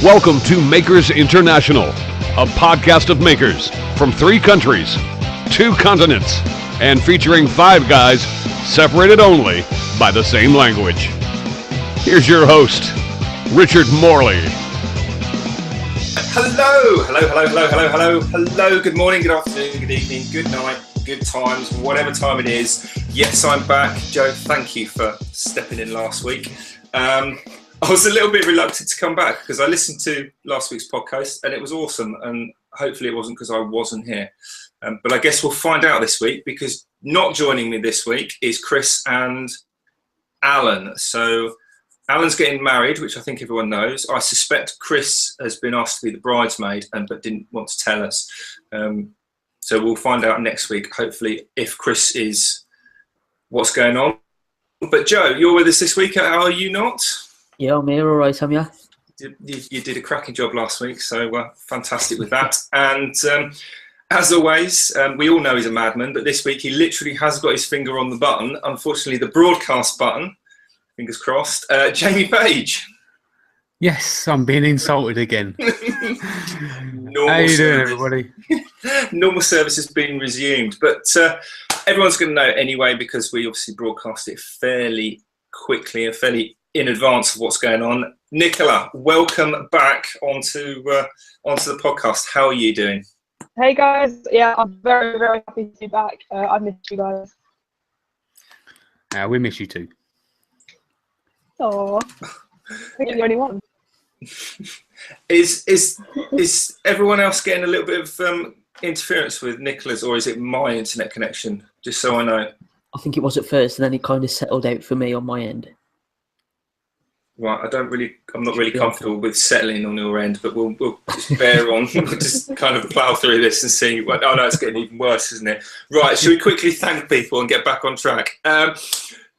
Welcome to Makers International, a podcast of makers from 3 countries, 2 continents, and featuring 5 guys separated only by the same language. Here's your host, Richard Morley. Hello. Good morning, good afternoon, good evening, good night, good times, whatever time it is. Yes, I'm back. Joe, thank you for stepping in last week. I was a little bit reluctant to come back because I listened to last week's podcast and it was awesome, and hopefully it wasn't because I wasn't here. But I guess we'll find out this week, because not joining me this week is Chris and Alan. So Alan's getting married, which I think everyone knows. I suspect Chris has been asked to be the bridesmaid but didn't want to tell us. So we'll find out next week, hopefully, if Chris is what's going on. But Joe, you're with us this week, are you not? Yeah, I'm here, all right, Sam, yeah. You did a cracking job last week, so fantastic with that. And as always, we all know he's a madman, but this week he literally has got his finger on the button, unfortunately the broadcast button, fingers crossed. Jamie Page. Yes, I'm being insulted again. How you doing, everybody? Normal service has been resumed, but everyone's going to know anyway, because we obviously broadcast it fairly quickly and fairly in advance of what's going on. Nicola, welcome back onto the podcast. How are you doing? Hey guys, yeah, I'm very, very happy to be back. I missed you guys. We miss you too. Oh, I think you're the only one. Is everyone else getting a little bit of interference with Nicola's, or is it my internet connection? Just so I know. I think it was at first, and then it kind of settled out for me on my end. Right, I'm not really comfortable with settling on your end, but we'll just bear on. We'll just kind of plough through this and see. Oh no, it's getting even worse, isn't it? Right, should we quickly thank people and get back on track?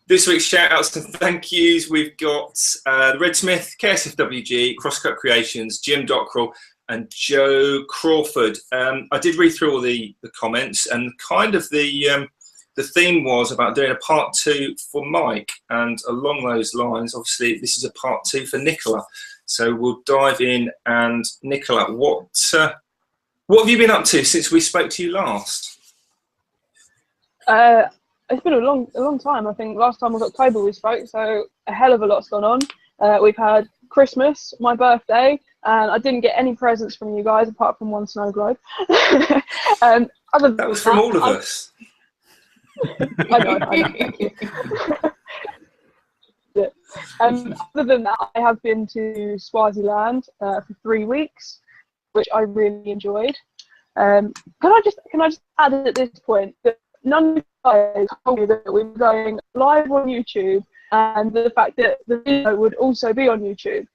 This week's shout-outs and thank yous, we've got the Red Smith, KSFWG, Crosscut Creations, Jim Dockrell, and Joe Crawford. I did read through all the comments, and kind of the theme was about doing a part 2 for Mike, and along those lines, obviously, this is a part 2 for Nicola. So we'll dive in. And Nicola, what have you been up to since we spoke to you last? It's been a long time. I think last time was October we spoke, so a hell of a lot's gone on. We've had Christmas, my birthday, and I didn't get any presents from you guys apart from one snow globe. That was from all of us. I know. Thank you. Yeah. Other than that, I have been to Swaziland for 3 weeks, which I really enjoyed. Can I just add at this point that none of you guys told me that we were going live on YouTube, and the fact that the video would also be on YouTube.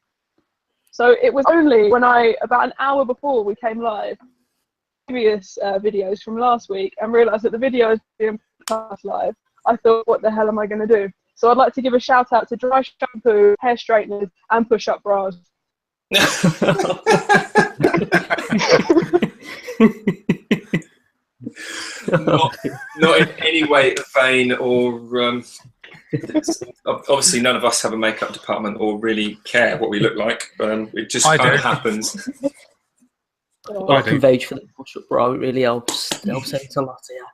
So it was only when about an hour before we came live, previous videos from last week, and realised that the video is being broadcast live, I thought, what the hell am I going to do? So I'd like to give a shout out to dry shampoo, hair straighteners, and push-up bras. not in any way a vein, or obviously none of us have a makeup department or really care what we look like. It just kind of happens. I can vouch for the push-up bra. It really helps. It helps out a lot, yeah.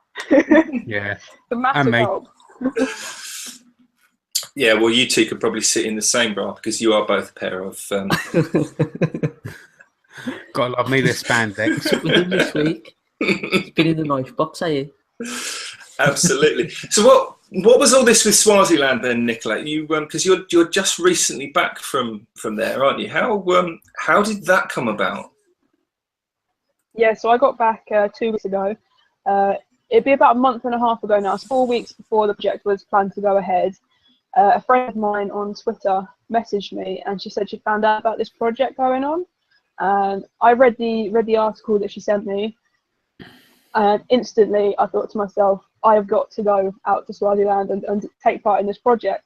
Yeah. The massive help. Yeah, well, you two could probably sit in the same bra because you are both a pair of. Gotta love me this spandex. Within this week, it's been in the knife box, are you? Absolutely. So what was all this with Swaziland then, Nicola? You because you're just recently back from there, aren't you? How did that come about? Yeah, so I got back 2 weeks ago. It'd be about a month and a half ago now. It's 4 weeks before the project was planned to go ahead. A friend of mine on Twitter messaged me, and she said she found out about this project going on. And I read the article that she sent me, and instantly I thought to myself, I have got to go out to Swaziland and take part in this project.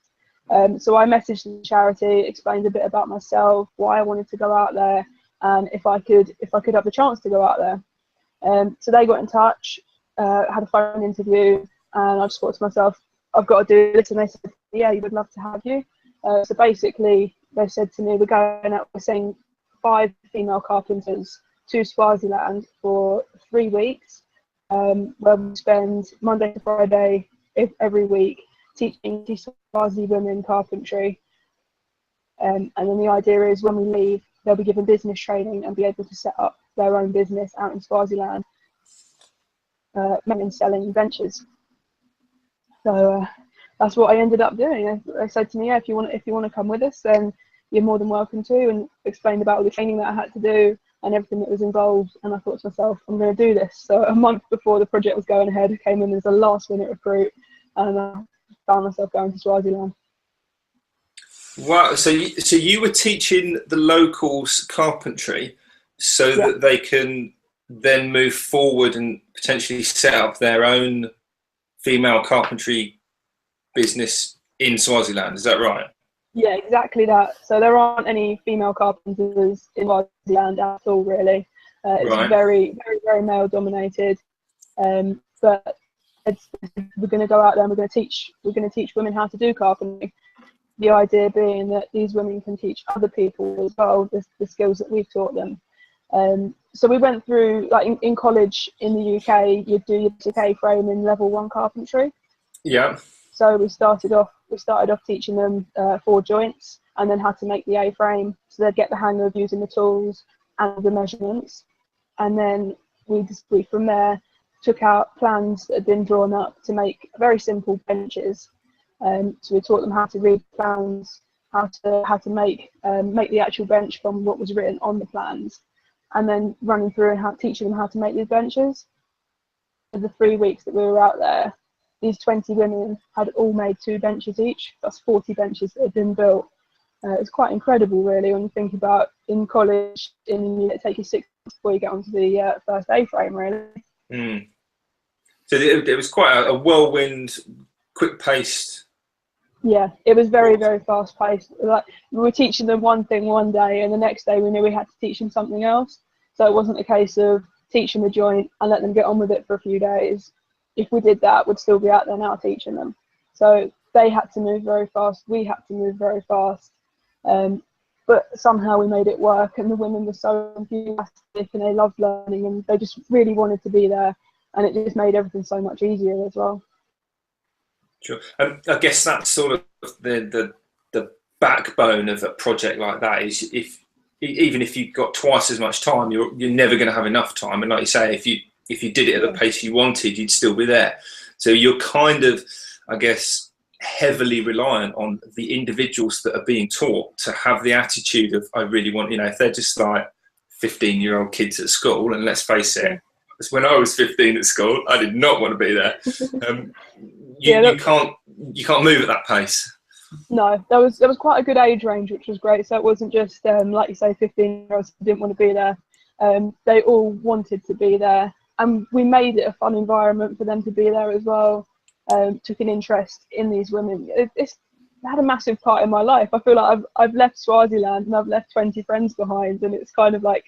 So I messaged the charity, explained a bit about myself, why I wanted to go out there, and if I could have the chance to go out there. So they got in touch, had a phone interview, and I just thought to myself, I've got to do this. And they said, yeah, we would love to have you. So basically, they said to me, we're going out, we're saying 5 female carpenters to Swaziland for 3 weeks, where we spend Monday to Friday every week teaching Swazi women carpentry. And then the idea is when we leave, they'll be given business training and be able to set up their own business out in Swaziland, and selling ventures. So that's what I ended up doing. They said to me, yeah, if you want to come with us, then you're more than welcome to, and explained about all the training that I had to do and everything that was involved. And I thought to myself, I'm going to do this. So a month before the project was going ahead, I came in as a last minute recruit, and I found myself going to Swaziland. Wow! So you were teaching the locals carpentry, so that they can then move forward and potentially set up their own female carpentry business in Swaziland. Is that right? Yeah, exactly that. So there aren't any female carpenters in Swaziland at all, really. It's very, very, very male dominated. But we're going to go out there and we're going to teach women how to do carpentry. The idea being that these women can teach other people as well the skills that we've taught them. So we went through, like in college in the UK, you'd do your UK frame in level 1 carpentry. Yeah. So we started off teaching them 4 joints, and then how to make the A-frame. So they'd get the hang of using the tools and the measurements. And then we from there took out plans that had been drawn up to make very simple benches. So we taught them how to read plans, how to make the actual bench from what was written on the plans, and then running through and teaching them how to make these benches. For the 3 weeks that we were out there, these 20 women had all made 2 benches each. That's 40 benches that had been built. It's quite incredible, really, when you think about in college, it takes you 6 months before you get onto the first A-frame, really. Mm. So it was quite a whirlwind, quick-paced. Yeah, it was very, very fast-paced. Like, we were teaching them one thing one day, and the next day we knew we had to teach them something else. So it wasn't a case of teach them a joint and let them get on with it for a few days. If we did that, we'd still be out there now teaching them. So they had to move very fast. We had to move very fast. But somehow we made it work, and the women were so enthusiastic and they loved learning, and they just really wanted to be there, and it just made everything so much easier as well. Sure. I guess that's sort of the backbone of a project like that is even if you've got twice as much time, you're never going to have enough time. And like you say, if you did it at the pace you wanted, you'd still be there. So you're kind of, I guess, heavily reliant on the individuals that are being taught to have the attitude of, I really want, if they're just like 15-year-old kids at school, and let's face it, when I was 15 at school, I did not want to be there. You can't move at that pace. No, there was quite a good age range, which was great. So it wasn't just like you say, 15-year-olds who didn't want to be there. They all wanted to be there, and we made it a fun environment for them to be there as well. Took an interest in these women. It's had a massive part in my life. I feel like I've left Swaziland and I've left 20 friends behind, and it's kind of like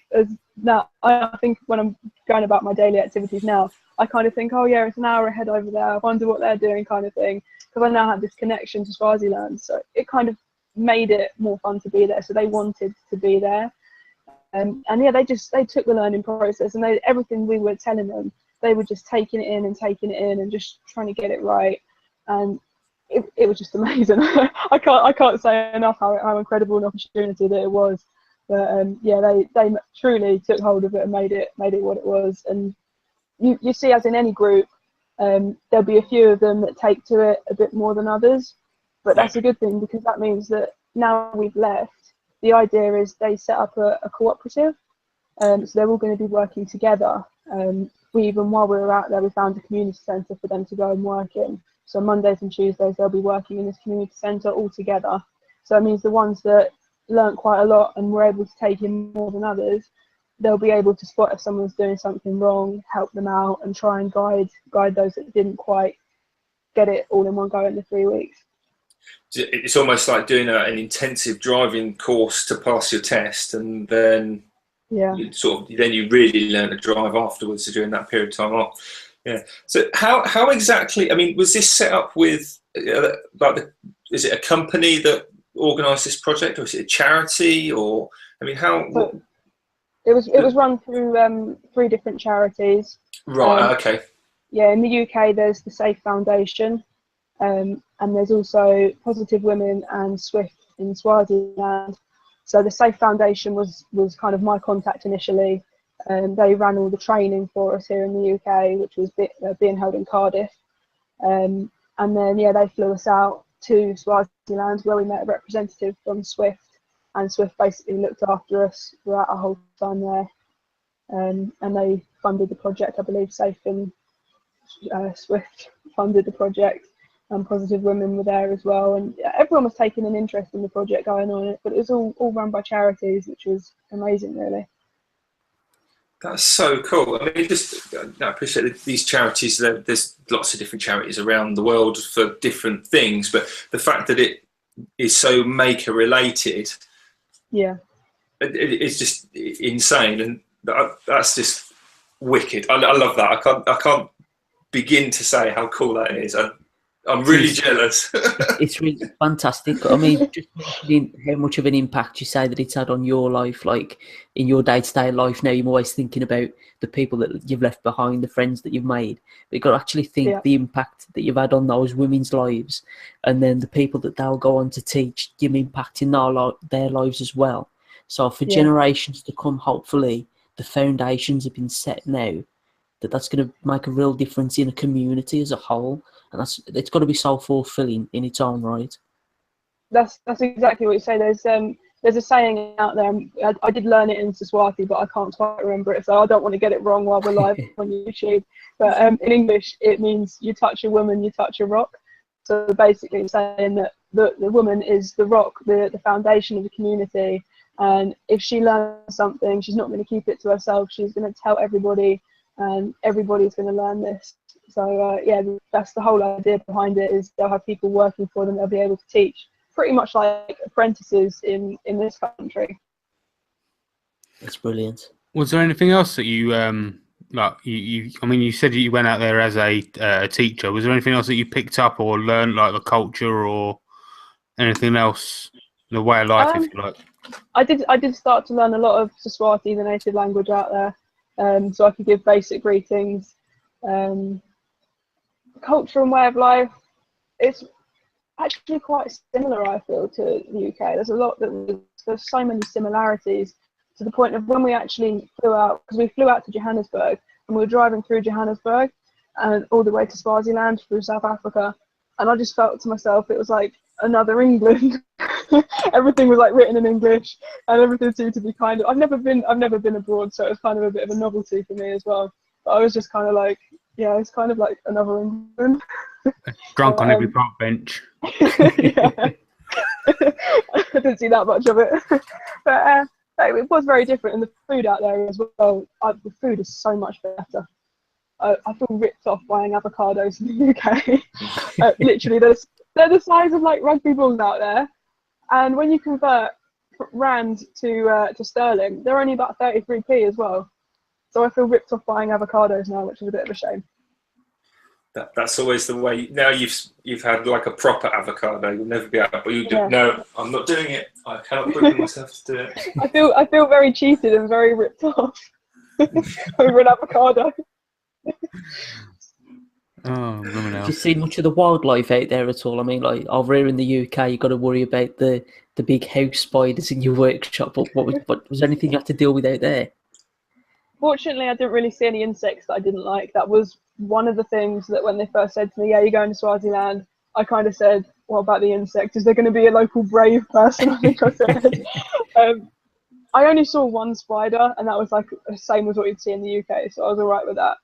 now I think when I'm going about my daily activities now, I kind of think, oh yeah, it's an hour ahead over there, I wonder what they're doing, kind of thing, because I now have this connection to Swaziland. So it kind of made it more fun to be there, so they wanted to be there. And yeah, they took the learning process, and everything we were telling them, they were just taking it in and just trying to get it right. And it was just amazing. I can't say enough how incredible an opportunity that it was. But yeah, they truly took hold of it and made it what it was. And you see, as in any group, there'll be a few of them that take to it a bit more than others. But that's a good thing, because that means that now we've left, the idea is they set up a cooperative. So they're all going to be working together. Even while we were out there, we found a community centre for them to go and work in. So Mondays and Tuesdays, they'll be working in this community centre all together. So it means the ones that learnt quite a lot and were able to take in more than others, they'll be able to spot if someone's doing something wrong, help them out, and try and guide those that didn't quite get it all in one go in the 3 weeks. It's almost like doing an intensive driving course to pass your test, and then you really learn to drive afterwards during that period of time off. Yeah. So how exactly? I mean, was this set up with is it a company that organised this project, or is it a charity, or I mean, how? It was run through 3 different charities. Right. Okay. Yeah, in the UK there's the Safe Foundation, and there's also Positive Women and Swift in Swaziland. So the Safe Foundation was kind of my contact initially. They ran all the training for us here in the UK, which was being held in Cardiff. And then, yeah, they flew us out to Swaziland where we met a representative from Swift, and Swift basically looked after us throughout our whole time there. And they funded the project, I believe. Safe and Swift funded the project, and Positive Women were there as well. And everyone was taking an interest in the project going on, but it was all run by charities, which was amazing, really. That's so cool. I mean, I appreciate these charities. There's lots of different charities around the world for different things, but the fact that it is so maker related, yeah, it's just insane, and that's just wicked. I love that. I can't begin to say how cool that is. I'm really jealous. It's really fantastic. I mean, just mentioning how much of an impact you say that it's had on your life, like in your day-to-day life now, you're always thinking about the people that you've left behind, the friends that you've made. But you've got to actually think the impact that you've had on those women's lives, and then the people that they'll go on to teach, give impact in their lives as well. So for generations to come, hopefully, the foundations have been set now, that's going to make a real difference in a community as a whole. And it's got to be so fulfilling in its own right. That's exactly what you say. There's a saying out there. I did learn it in Swazi, but I can't quite remember it, so I don't want to get it wrong while we're live on YouTube. But in English, it means you touch a woman, you touch a rock. So basically saying that the woman is the rock, the foundation of the community. And if she learns something, she's not going to keep it to herself. She's going to tell everybody, and everybody's going to learn this. So yeah, that's the whole idea behind it, is they'll have people working for them, they'll be able to teach, pretty much like apprentices in this country. That's brilliant. Was there anything else that you like? I mean, you said you went out there as a teacher. Was there anything else that you picked up or learned, like the culture or anything else, the way of life, if you like? I did start to learn a lot of Swazi, the native language out there, so I could give basic greetings. Culture and way of life, it's actually quite similar, I feel, to the UK. There's so many similarities, to the point of when we actually flew out, because we flew out to Johannesburg and we were driving through Johannesburg and all the way to Swaziland through South Africa, and I just felt to myself it was like another England. Everything was like written in English, and everything seemed to be kind of, I've never been abroad, so it was kind of a bit of a novelty for me as well. But I was just kind of like, yeah, it's kind of like another England. Drunk on every park bench. Yeah. I didn't see that much of it. But it was very different, and the food out there as well. The food is so much better. I feel ripped off buying avocados in the UK. Literally, they're the size of like rugby balls out there, and when you convert rand to sterling, they're only about 33p as well. So I feel ripped off buying avocados now, which is a bit of a shame. That's always the way. Now you've had like a proper avocado. You'll never be able. But you do, no, I'm not doing it. I cannot bring myself to do it. I feel very cheated and very ripped off over an avocado. Do you see much of the wildlife out there at all? I mean, like over here in the UK, you've got to worry about the big house spiders in your workshop. But was there anything you had to deal with out there? Fortunately, I didn't really see any insects that I didn't like. That was one of the things that when they first said to me, yeah, you're going to Swaziland, I kind of said, what about the insects? Is there going to be a local brave person? I think I said. I only saw one spider, and that was like the same as what you'd see in the UK, so I was all right with that.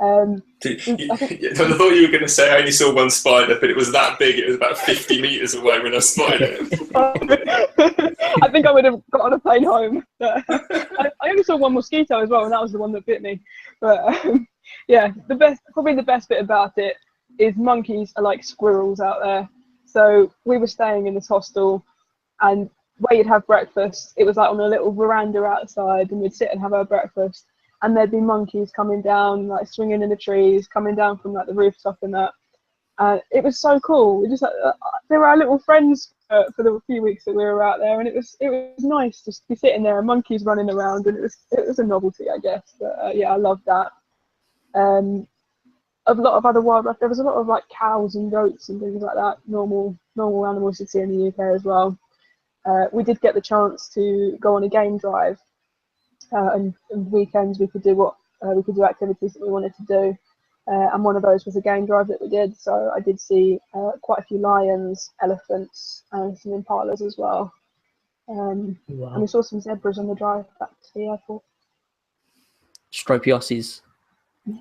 I thought you were going to say I only saw one spider, but it was that big. It was about 50 meters away when I spotted it. I think I would have got on a plane home. I only saw one mosquito as well, and that was the one that bit me. But yeah, probably the best bit about it is monkeys are like squirrels out there. So we were staying in this hostel, and where you'd have breakfast, it was like on a little veranda outside, and we'd sit and have our breakfast. And there'd be monkeys coming down, like swinging in the trees, coming down from like the rooftop and that. It was so cool. We just they were our little friends for the few weeks that we were out there, and it was nice just to be sitting there and monkeys running around, and it was a novelty, I guess. But yeah, I loved that. A lot of other wildlife. There was a lot of like cows and goats and things like that. Normal animals you'd see in the UK as well. We did get the chance to go on a game drive, and weekends we could do activities that we wanted to do. And one of those was a game drive that we did. So I did see quite a few lions, elephants, and some impalas as well. Wow. And we saw some zebras on the drive back to the airport. Stropioses.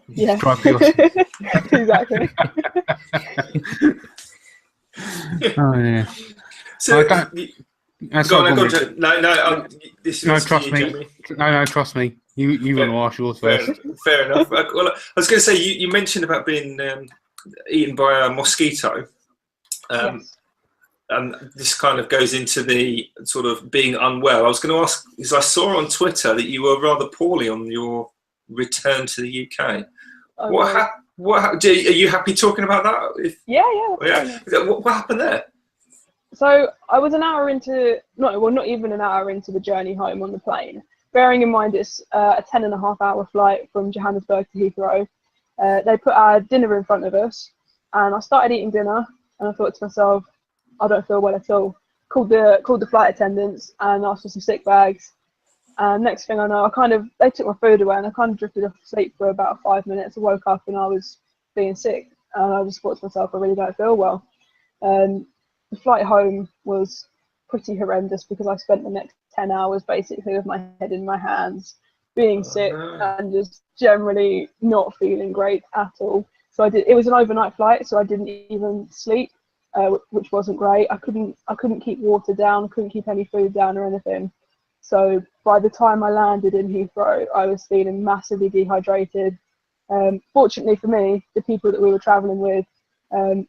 Yeah, Stropioses. exactly. Oh yeah. So, go on. This No, is trust me. Jamie. No, trust me. You want to ask yours first. Fair enough. Well, I was going to say, you mentioned about being eaten by a mosquito. Yes. And this kind of goes into the sort of being unwell. I was going to ask, because I saw on Twitter that you were rather poorly on your return to the UK. Are you happy talking about that? Yeah. What happened there? So I was an hour into, not even an hour into the journey home on the plane. Bearing in mind it's a 10.5-hour flight from Johannesburg to Heathrow. They put our dinner in front of us, and I started eating dinner, and I thought to myself, I don't feel well at all. Called the flight attendants and asked for some sick bags. And next thing I know, they took my food away, and I kind of drifted off to sleep for about 5 minutes. I woke up and I was being sick, and I just thought to myself, I really don't feel well. The flight home was pretty horrendous because I spent the next 10 hours basically with my head in my hands, being sick and just generally not feeling great at all. So it was an overnight flight, so I didn't even sleep, which wasn't great. I couldn't keep water down, couldn't keep any food down or anything. So by the time I landed in Heathrow, I was feeling massively dehydrated. Fortunately for me, the people that we were traveling with,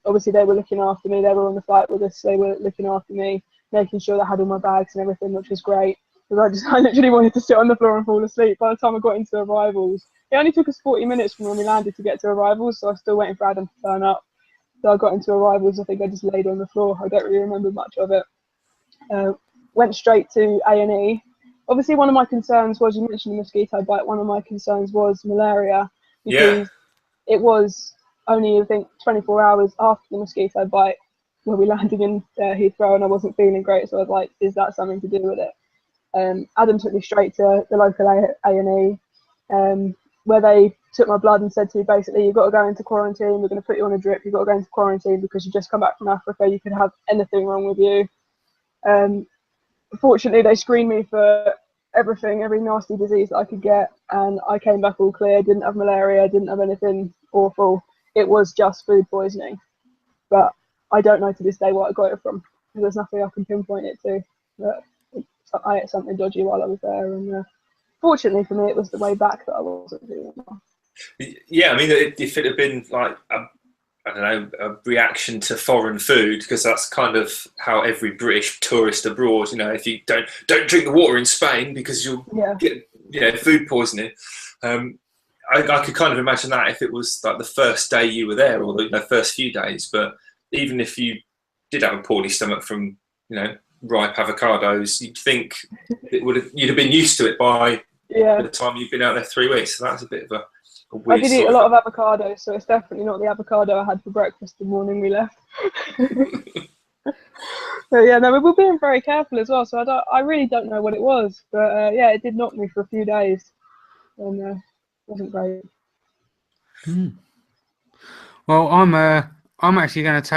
obviously they were looking after me. They were on the flight with us, so they were looking after me, making sure that I had all my bags and everything, which was great. Because I literally wanted to sit on the floor and fall asleep. By the time I got into arrivals, it only took us 40 minutes from when we landed to get to arrivals, so I was still waiting for Adam to turn up. So I got into arrivals, I think I just laid on the floor. I don't really remember much of it. Went straight to A&E. Obviously, one of my concerns was, you mentioned the mosquito bite, one of my concerns was malaria, because it was only, I think, 24 hours after the mosquito bite when we landed in Heathrow, and I wasn't feeling great, so I was like, is that something to do with it? Adam took me straight to the local A&E, where they took my blood and said to me, basically, you've got to go into quarantine, we're going to put you on a drip, you've got to go into quarantine because you just come back from Africa, you could have anything wrong with you. Fortunately, they screened me for everything, every nasty disease that I could get, and I came back all clear, didn't have malaria, didn't have anything awful. It was just food poisoning. But I don't know to this day what I got it from. There's nothing I can pinpoint it to. But I ate something dodgy while I was there, and fortunately for me, it was the way back that I wasn't feeling well. Yeah, I mean, if it had been like a reaction to foreign food, because that's kind of how every British tourist abroad, if you don't drink the water in Spain because you'll get food poisoning. I could kind of imagine that if it was like the first day you were there, or the first few days. But even if you did have a poorly stomach from ripe avocados, you'd think you'd have been used to it by the time you've been out there 3 weeks. So that's a bit of a weird. I did eat a lot of avocados, so it's definitely not the avocado I had for breakfast the morning we left. So yeah, no, we were being very careful as well. So I really don't know what it was, but it did knock me for a few days, and wasn't great. Well, I'm actually going to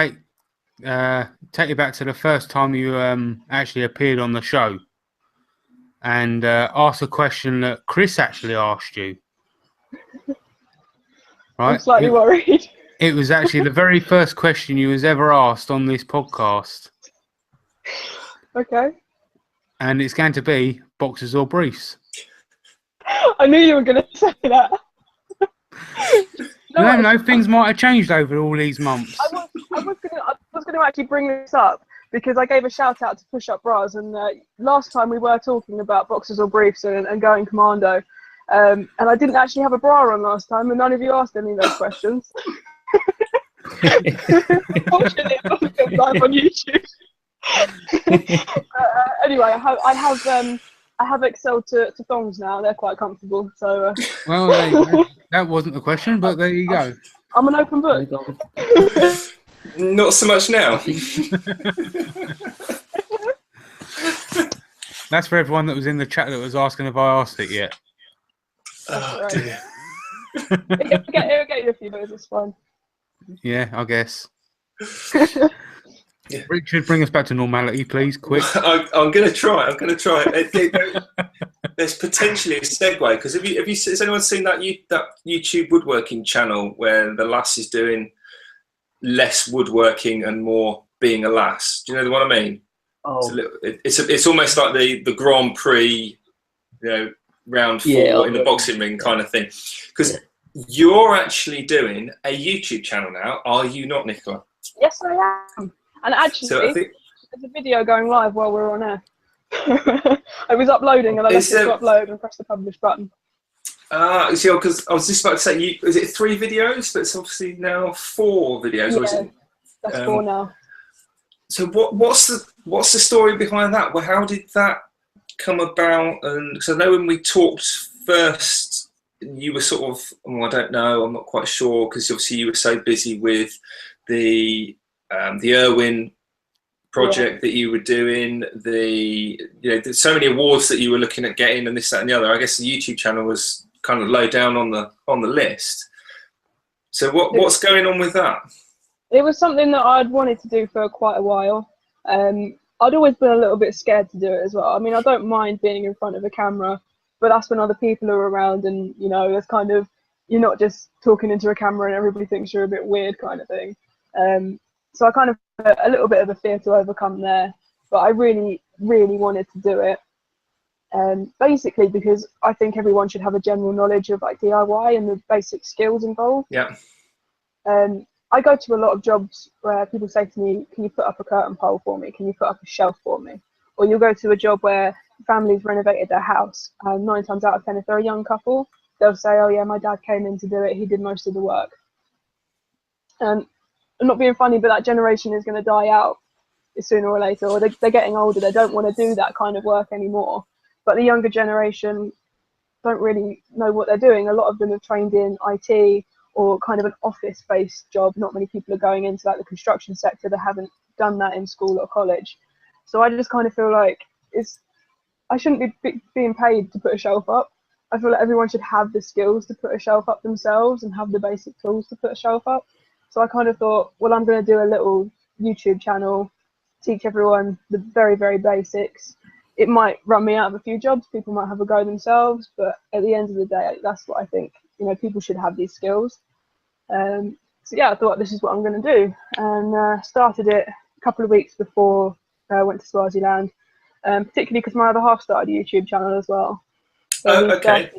take you back to the first time you actually appeared on the show, and ask a question that Chris actually asked you. Right? I'm slightly worried. It was actually the very first question you was ever asked on this podcast. Okay. And it's going to be boxers or briefs. I knew you were going to say that. No, things might have changed over all these months. I was going to actually bring this up because I gave a shout out to Push Up Bras, and last time we were talking about boxers or briefs and going commando, and I didn't actually have a bra on last time, and none of you asked any of those questions. Fortunately, it wasn't live on YouTube. Anyway, I have excelled to thongs now. They're quite comfortable. So. Well, there you go. That wasn't the question, but there you go. I'm an open book. Not so much now. That's for everyone that was in the chat that was asking if I asked it yet. Oh, dear. It'll get you a few minutes, it's fine. Yeah, I guess. Richard, bring us back to normality, please, quick. I'm going to try. There's potentially a segue, because has anyone seen that YouTube woodworking channel where the lass is doing less woodworking and more being a lass? Do you know what I mean? Oh. It's almost like the Grand Prix, round 4 in the boxing ring kind of thing. Because you're actually doing a YouTube channel now, are you not, Nicola? Yes, I am. And actually, there's a video going live while we're on air. I was uploading and I left it to upload and pressed the publish button. Because I was just about to say, is it 3 videos? But it's obviously now 4 videos. Yeah, or is it, that's 4 now. So what's the story behind that? Well, how did that come about? And so I know when we talked first, you were sort of, I don't know, I'm not quite sure, because obviously you were so busy with the Irwin Project that you were doing, there's so many awards that you were looking at getting, and this, that, and the other. I guess the YouTube channel was kind of low down on the list. So what's going on with that? It was something that I'd wanted to do for quite a while. I'd always been a little bit scared to do it as well. I mean, I don't mind being in front of a camera, but that's when other people are around, and it's kind of, you're not just talking into a camera and everybody thinks you're a bit weird kind of thing. So I kind of had a little bit of a fear to overcome there, but I really, really wanted to do it. Basically because I think everyone should have a general knowledge of like DIY and the basic skills involved. Yeah. I go to a lot of jobs where people say to me, can you put up a curtain pole for me? Can you put up a shelf for me? Or you'll go to a job where families renovated their house. 9 times out of 10, if they're a young couple, they'll say, oh yeah, my dad came in to do it. He did most of the work. I'm not being funny, but that generation is going to die out sooner or later, or they're getting older. They don't want to do that kind of work anymore. But the younger generation don't really know what they're doing. A lot of them have trained in IT or kind of an office-based job. Not many people are going into like the construction sector that haven't done that in school or college. So I just kind of feel like I shouldn't be being paid to put a shelf up. I feel like everyone should have the skills to put a shelf up themselves and have the basic tools to put a shelf up. So I kind of thought, well, I'm going to do a little YouTube channel, teach everyone the very, very basics. It might run me out of a few jobs. People might have a go themselves, but at the end of the day, that's what I think. People should have these skills. So yeah, I thought this is what I'm going to do, and started it a couple of weeks before I went to Swaziland, particularly because my other half started a YouTube channel as well. So okay.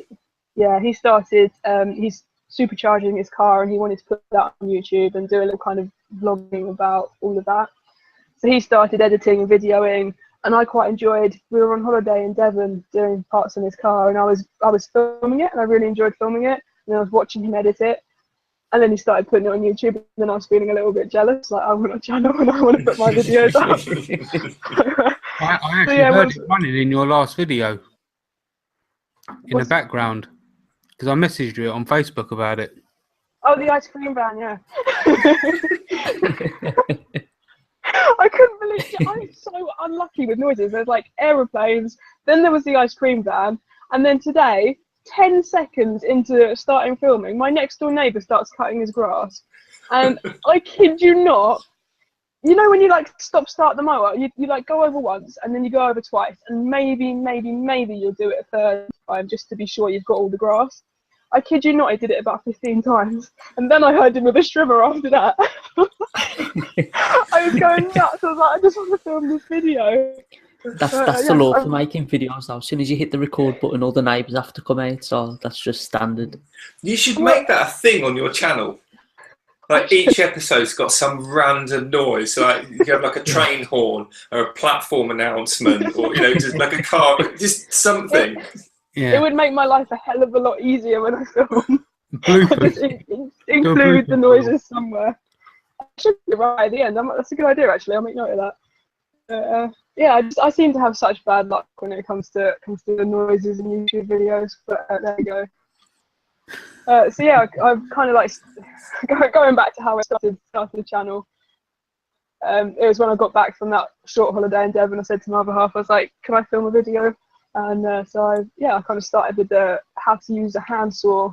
He started. He's supercharging his car, and he wanted to put that on YouTube and do a little kind of vlogging about all of that. So he started editing and videoing, and I quite enjoyed. We were on holiday in Devon doing parts in his car, and I was filming it, and I really enjoyed filming it. And I was watching him edit it, and then he started putting it on YouTube. And then I was feeling a little bit jealous, like I want a channel and I want to put my videos up. I actually heard it running in your last video in the background, because I messaged you on Facebook about it. Oh, the ice cream van, yeah. I couldn't believe it. I'm so unlucky with noises. There's like aeroplanes, then there was the ice cream van, and then today, 10 seconds into starting filming, my next door neighbour starts cutting his grass. And I kid you not, when you like start the mower, you like go over once and then you go over twice, and maybe you'll do it a third time just to be sure you've got all the grass. I kid you not, I did it about 15 times, and then I heard him with a strimmer after that. I was going nuts. I was like, I just want to film this video. That's the law for making videos now. As soon as you hit the record button, all the neighbours have to come out, so that's just standard. You should make that a thing on your channel. Like each episode's got some random noise, like you have like a train horn or a platform announcement, or just like a car, just something. Yeah. It would make my life a hell of a lot easier when I film. Just include the noises somewhere. I should be right at the end. That's a good idea, actually. I'll make note of that. Yeah, I seem to have such bad luck when it comes to the noises in YouTube videos. But there you go. So yeah, I've kind of like going back to how I started the channel. It was when I got back from that short holiday in Devon. I said to my other half, I was like, "Can I film a video?" And so I kind of started with the how to use a handsaw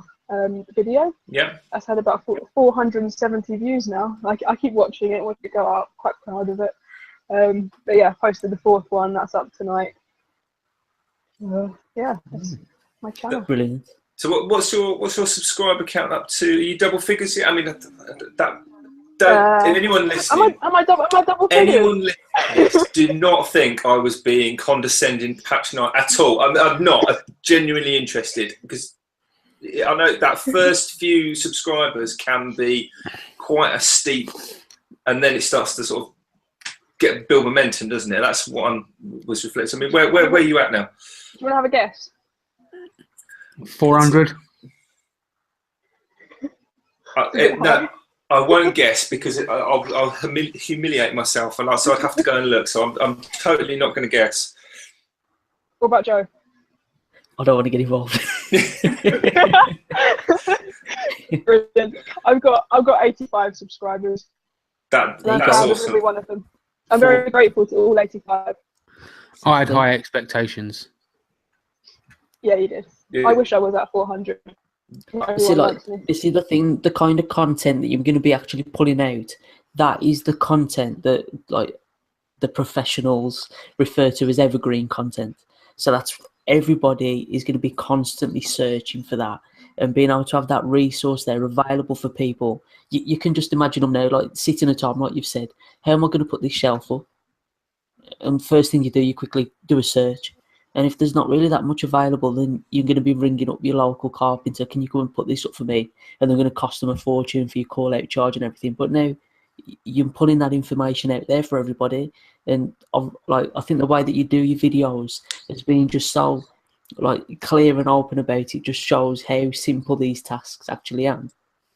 video. Yeah. That's had about 470 views now. I keep watching it, watch it go out. Quite proud of it. But yeah, I posted the 4th one. That's up tonight. Yeah, that's my channel. Brilliant. So what's your subscriber count up to? Are you double figures yet? I mean, anyone listening? Am I double figures? Anyone listening, do not think I was being condescending, patronising at all. I'm not. I'm genuinely interested because I know that first few subscribers can be quite a steep, and then it starts to sort of build momentum, doesn't it? That's what I was reflecting. I mean, where are you at now? Do you want to have a guess? 400. No, I won't guess because I'll humiliate myself, and so I'd have to go and look. So I'm totally not going to guess. What about Joe? I don't want to get involved. Brilliant. I've got 85 subscribers. That's I'm proud of awesome. every one of them. I'm very grateful to all 85. I had high expectations. Yeah, you did. Yeah. I wish I was at 400. See, this is the thing, the kind of content that you're going to be actually pulling out, that is the content that like the professionals refer to as evergreen content. So that's everybody is going to be constantly searching for that, and being able to have that resource there available for people. You can just imagine them now, like sitting at home, like you've said, how am I going to put this shelf up? And first thing you do, you quickly do a search. And if there's not really that much available, then you're going to be ringing up your local carpenter. Can you come and put this up for me? And they're going to cost them a fortune for your call out charge and everything. But now you're putting that information out there for everybody. And I think the way that you do your videos has been just so clear and open about it. Just shows how simple these tasks actually are,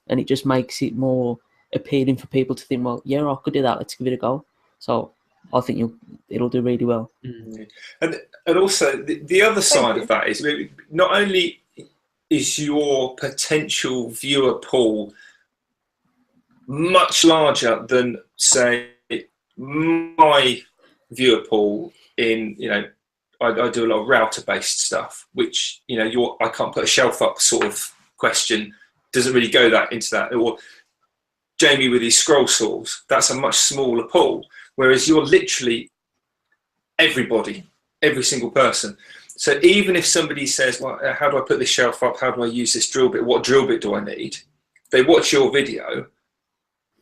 and it just makes it more appealing for people to think, well, yeah, I could do that. Let's give it a go. So I think it'll do really well. And also the other side of that is not only is your potential viewer pool much larger than, say, my viewer pool in, I do a lot of router-based stuff, which, I can't put a shelf up sort of question, doesn't really go into that. Or Jamie with his scroll saws, that's a much smaller pool, whereas you're literally everybody, every single person. So even if somebody says, well, how do I put this shelf up? How do I use this drill bit? What drill bit do I need? They watch your video.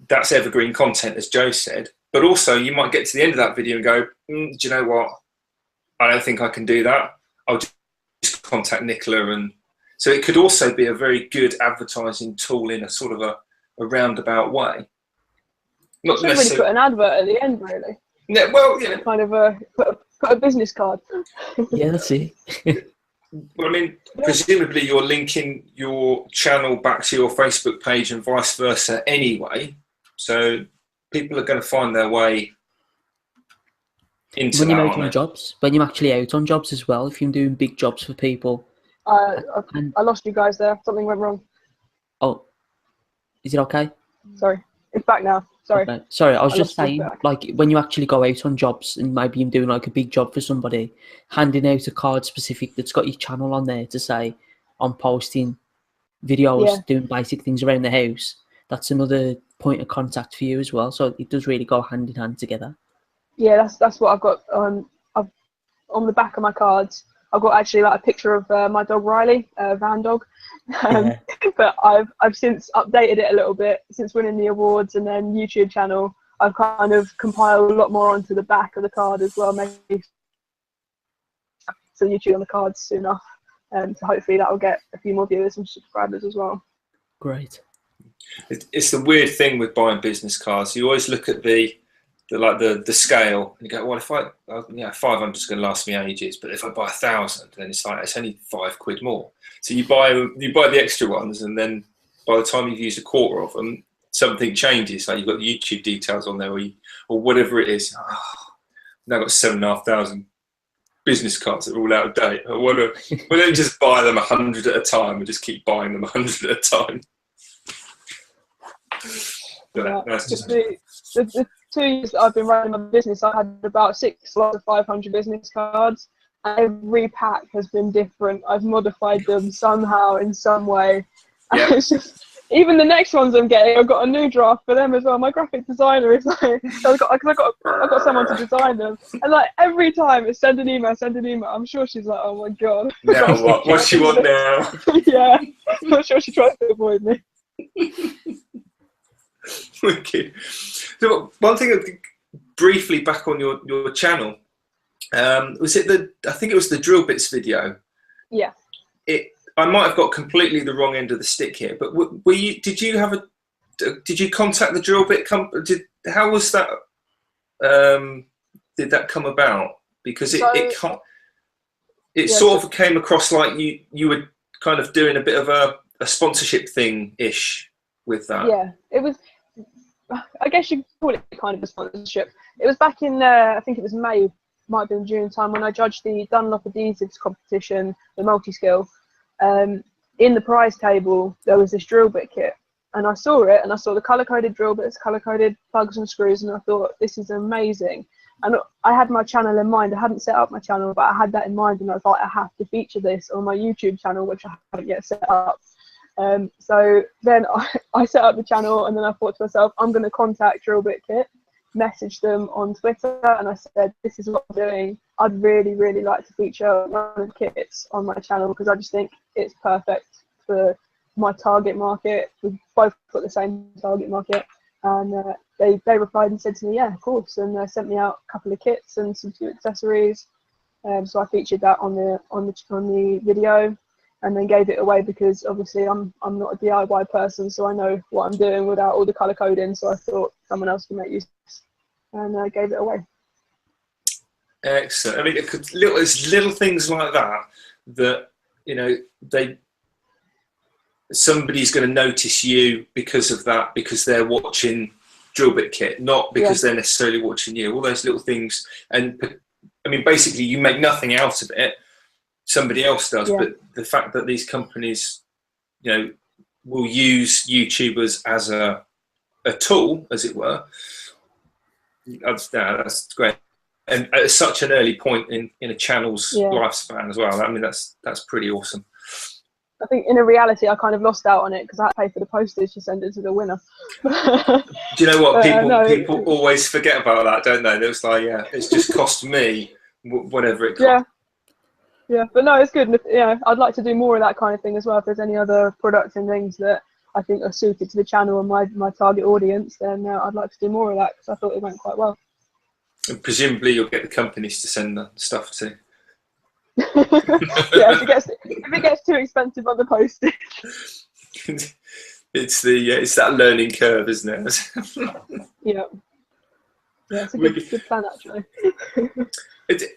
That's evergreen content, as Joe said. But also you might get to the end of that video and go, do you know what? I don't think I can do that. I'll just contact Nicola. And so it could also be a very good advertising tool in a sort of a roundabout way. Not necessarily really put an advert at the end, really. Yeah, well, yeah. Kind of put a business card. Yeah, that's it. Well, I mean, presumably you're linking your channel back to your Facebook page and vice versa anyway. So people are going to find their way into when you're that, making jobs, when you're actually out on jobs as well, if you're doing big jobs for people. I lost you guys there. Something went wrong. Oh, is it okay? Sorry, it's back now. Sorry. Okay. Sorry, I was just saying, when you actually go out on jobs and maybe you're doing a big job for somebody, handing out a card specific that's got your channel on there to say, I'm posting videos, doing basic things around the house. That's another point of contact for you as well. So it does really go hand in hand together. Yeah, that's what I've got on the back of my cards. I've got actually a picture of my dog Riley, van dog. But I've since updated it a little bit since winning the awards, and then YouTube channel. I've kind of compiled a lot more onto the back of the card as well, maybe so YouTube on the cards soon enough, and so hopefully that will get a few more viewers and subscribers as well. Great. It's the weird thing with buying business cards. You always look at the scale and you go, well, if 500 is going to last me ages, but if I buy 1,000, then it's only £5 more. So you buy the extra ones, and then by the time you've used a quarter of them, something changes. Like you've got the YouTube details on there, or whatever it is. Oh, now got 7,500 business cards that are all out of date. I wonder, why don't just buy them 100 at a time and just keep buying them 100 at a time? Yeah, that's just the 2 years that I've been running my business, I had about 6 lots of 500 business cards. Every pack has been different. I've modified them somehow in some way. Yeah. It's just, even the next ones I'm getting, I've got a new draft for them as well. My graphic designer is like, I've got someone to design them, and like every time it's send an email. I'm sure she's like, oh my god. Now what? What she want now? Yeah, I'm sure she tries to avoid me. Okay. So one thing, briefly back on your channel, was it I think it was the drill bits video. Yeah. I might have got completely the wrong end of the stick here, but did you contact the drill bit company? How was that? Did that come about? Because it sort of came across like you were kind of doing a bit of a sponsorship thing-ish with that. Yeah, it was. I guess you could call it kind of a sponsorship. It was back in I think it was May, might have been June time, when I judged the Dunlop adhesives competition, the multi-skill. In the prize table there was this drill bit kit, and I saw it, and I saw the colour-coded drill bits, colour-coded plugs and screws, and I thought, this is amazing. And I had my channel in mind. I hadn't set up my channel, but I had that in mind, and I was like, I have to feature this on my YouTube channel, which I haven't yet set up. So then I set up the channel, and then I thought to myself, I'm going to contact Drill Bit Kit, message them on Twitter, and I said, this is what I'm doing. I'd really, really like to feature one of the kits on my channel, because I just think it's perfect for my target market. We've both got the same target market. And they replied and said to me, yeah, of course. And they sent me out a couple of kits and some few accessories. So I featured that on the video, and then gave it away, because obviously I'm not a DIY person, so I know what I'm doing without all the colour coding. So I thought someone else could make use of this, and gave it away. Excellent. I mean, it's little things like that, you know, somebody's going to notice you because of that, because they're watching Drill Bit Kit, not because they're necessarily watching you. All those little things, and I mean, basically, you make nothing out of it. Somebody else does, but the fact that these companies, you know, will use YouTubers as a tool, as it were, that's great. And at such an early point in a channel's lifespan as well. I mean, that's pretty awesome. I think in reality, I kind of lost out on it because I had to pay for the postage to send it to the winner. Do you know what? People always forget about that, don't they? It was like, it's just cost me whatever it cost. Yeah, but no, it's good. Yeah, I'd like to do more of that kind of thing as well. If there's any other products and things that I think are suited to the channel and my target audience, then I'd like to do more of that, because I thought it went quite well. And presumably you'll get the companies to send the stuff to. Yeah, if it gets too expensive on the postage. It's that learning curve, isn't it? Yeah, it's a good plan actually.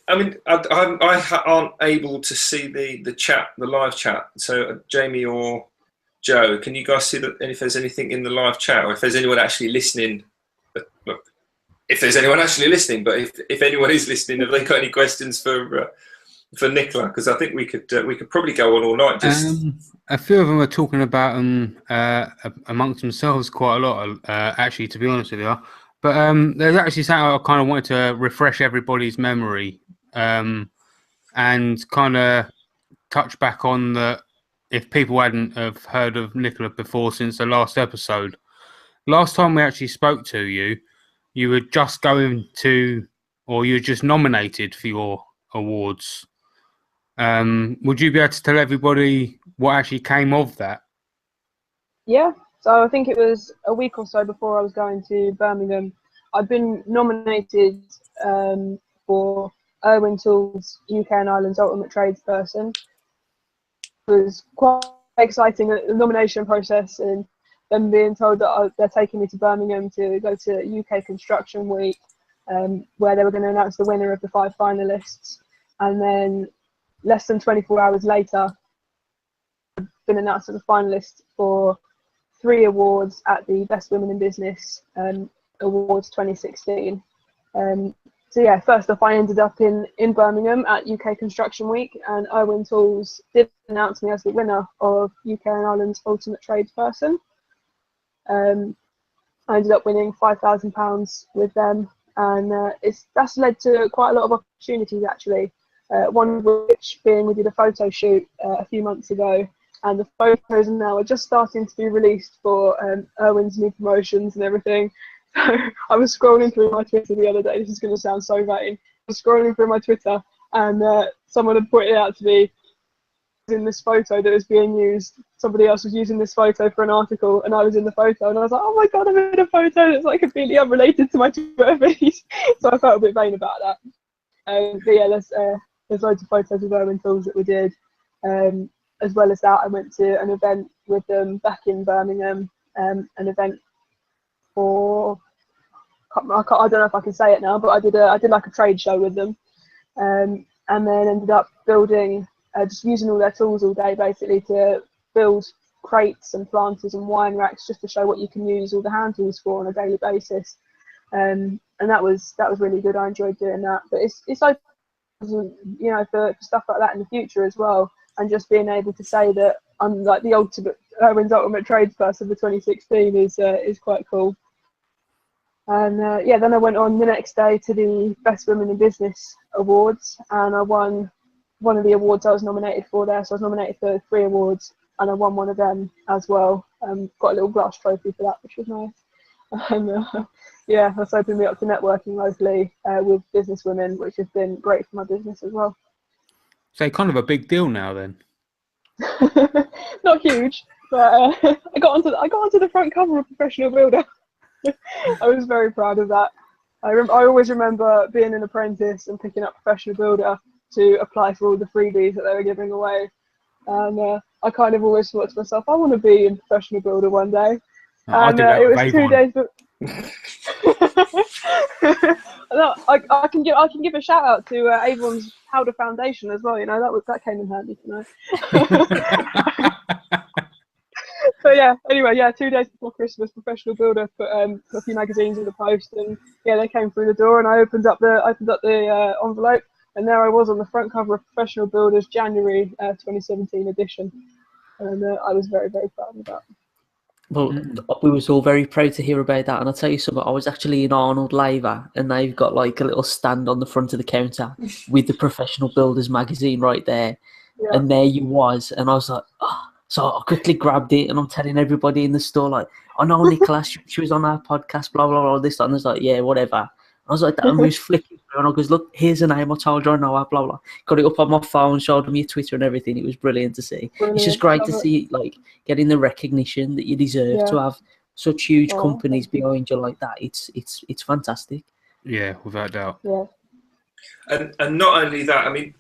I mean, I aren't able to see the live chat. So Jamie or Joe, can you guys see that? And if there's anything in the live chat, or if there's anyone actually listening? Look, if there's anyone actually listening, but if anyone is listening, have they got any questions for Nicola? Because I think we could probably go on all night. A few of them are talking about amongst themselves quite a lot. Actually, to be honest with you. But there's actually something I kind of wanted to refresh everybody's memory, and kind of touch back on the, if people hadn't have heard of Nicola before since the last episode. Last time we actually spoke to you, you were just going to, or you were just nominated for your awards. Would you be able to tell everybody what actually came of that? Yeah. So I think it was a week or so before I was going to Birmingham. I'd been nominated for Irwin Tools UK and Ireland's Ultimate Tradesperson. It was quite exciting, the nomination process, and them being told that they're taking me to Birmingham to go to UK Construction Week, where they were going to announce the winner of the 5 finalists. And then less than 24 hours later, I've been announced as a finalist for 3 awards at the Best Women in Business Awards 2016. So yeah, first off, I ended up in Birmingham at UK Construction Week, and Irwin Tools did announce me as the winner of UK and Ireland's Ultimate Tradesperson. I ended up winning £5,000 with them, and that's led to quite a lot of opportunities actually. One of which being we did a photo shoot a few months ago, and the photos now are just starting to be released for Irwin's new promotions and everything. So I was scrolling through my Twitter the other day. This is going to sound so vain. I was scrolling through my Twitter, and someone had pointed out to me in this photo that was being used. Somebody else was using this photo for an article, and I was in the photo, and I was like, "Oh my god, I'm in a photo that's like completely unrelated to my Twitter feed." So I felt a bit vain about that. But yeah, there's loads of photos of Irwin Tools that we did. As well as that, I went to an event with them back in Birmingham. An event for I don't know if I can say it now, but I did like a trade show with them, and then ended up building, just using all their tools all day basically to build crates and planters and wine racks, just to show what you can use all the hand tools for on a daily basis. And that was really good. I enjoyed doing that. But it's like, you know, for stuff like that in the future as well, and just being able to say that I'm like the Irwin's ultimate tradesperson for 2016 is quite cool. And yeah, then I went on the next day to the Best Women in Business Awards, and I won one of the awards I was nominated for there. So I was nominated for 3 awards, and I won one of them as well. Got a little glass trophy for that, which was nice. And yeah, that's opened me up to networking locally with business women, which has been great for my business as well. So kind of a big deal now then. Not huge, but I got onto the front cover of Professional Builder. I was very proud of that. I always remember being an apprentice and picking up Professional Builder to apply for all the freebies that they were giving away, and I kind of always thought to myself, I want to be in Professional Builder one day. And it was 2 days. I can give a shout out to Avon's Powder Foundation as well. You know, that came in handy tonight. So yeah, anyway, yeah, 2 days before Christmas, Professional Builder put a few magazines in the post, and yeah, they came through the door, and I opened up the envelope, and there I was on the front cover of Professional Builder's January 2017 edition, and I was very, very proud of that. Well, we was all very proud to hear about that, and I'll tell you something, I was actually in Arnold Labour, and they've got like a little stand on the front of the counter with the Professional Builders magazine right there, Yeah. and there you was, and I was like, oh. So I quickly grabbed it, and I'm telling everybody in the store, like, I know Nicola, she was on our podcast, blah, blah, blah, this, and I was like, yeah, whatever. I was like that, and we was flicking through, and I goes, look, here's a name, I told you I know her, blah, blah. Got it up on my phone, showed them your Twitter and everything. It was brilliant to see. Brilliant. It's just great to see, like, getting the recognition that you deserve to have such huge companies behind you like that. It's fantastic. Yeah, without doubt. Yeah. And not only that, I mean,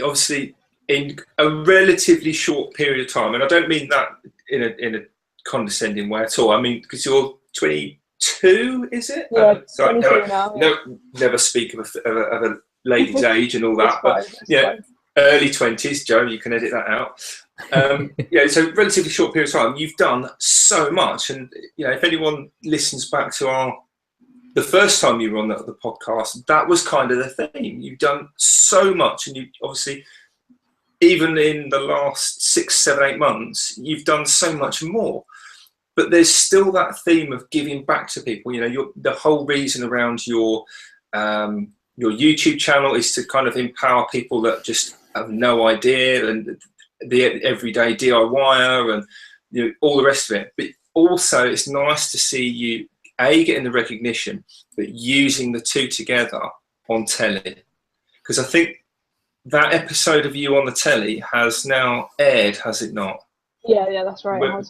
obviously, in a relatively short period of time, and I don't mean that in a condescending way at all. I mean, because you're 22, is it? Yeah, so 22 now. Yeah. Never speak of a lady's age and all that, but yeah, early 20s, Joe. You can edit that out. Yeah, so relatively short period of time, you've done so much, and you know, if anyone listens back to the first time you were on the podcast, that was kind of the theme. You've done so much, and you obviously, even in the last 6, 7, 8 months, you've done so much more. But there's still that theme of giving back to people. You know, the whole reason around your YouTube channel is to kind of empower people that just have no idea, and the everyday DIYer, and you know, all the rest of it. But also, it's nice to see you getting the recognition, but using the two together on telly, because I think that episode of you on the telly has now aired, has it not? Yeah, that's right.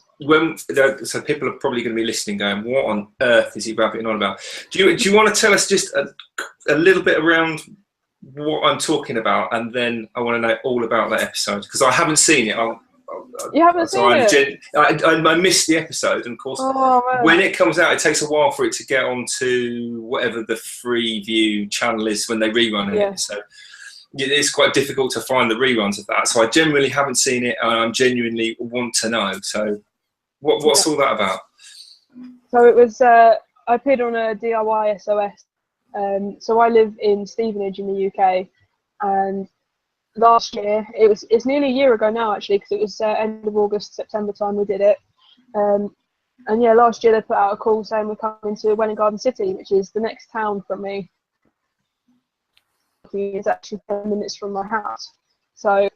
So people are probably going to be listening, going, "What on earth is he rabbiting on about?" Do you want to tell us just a little bit around what I'm talking about, and then I want to know all about that episode, because I haven't seen it. You haven't seen it? I missed the episode, and of course, when it comes out, it takes a while for it to get onto whatever the free view channel is when they rerun it. Yeah. So it's quite difficult to find the reruns of that. So I genuinely haven't seen it, and I genuinely want to know. So what's all that about? So it was, I appeared on a DIY SOS So I live in Stevenage in the UK, and last year, it's nearly a year ago now actually, because it was end of August, September time we did it. And yeah, last year they put out a call saying we're coming to Welwyn Garden City, which is the next town from me. It's actually 10 minutes from my house. So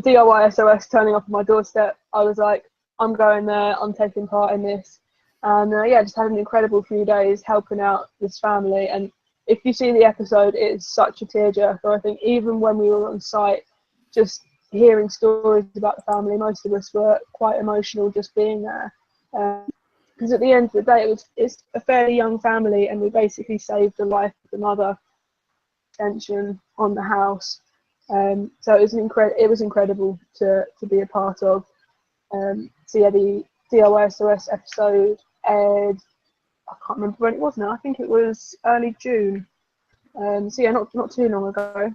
DIY SOS turning up on my doorstep, I was like, I'm going there, I'm taking part in this. And yeah, just had an incredible few days helping out this family. And if you see the episode, it is such a tearjerker. I think even when we were on site, just hearing stories about the family, most of us were quite emotional just being there. Because at the end of the day, it's a fairly young family, and we basically saved the life of the mother. Extension on the house, so it was incredible to be a part of. So yeah, the DIY SOS episode aired. I can't remember when it was now. I think it was early June. So yeah, not too long ago.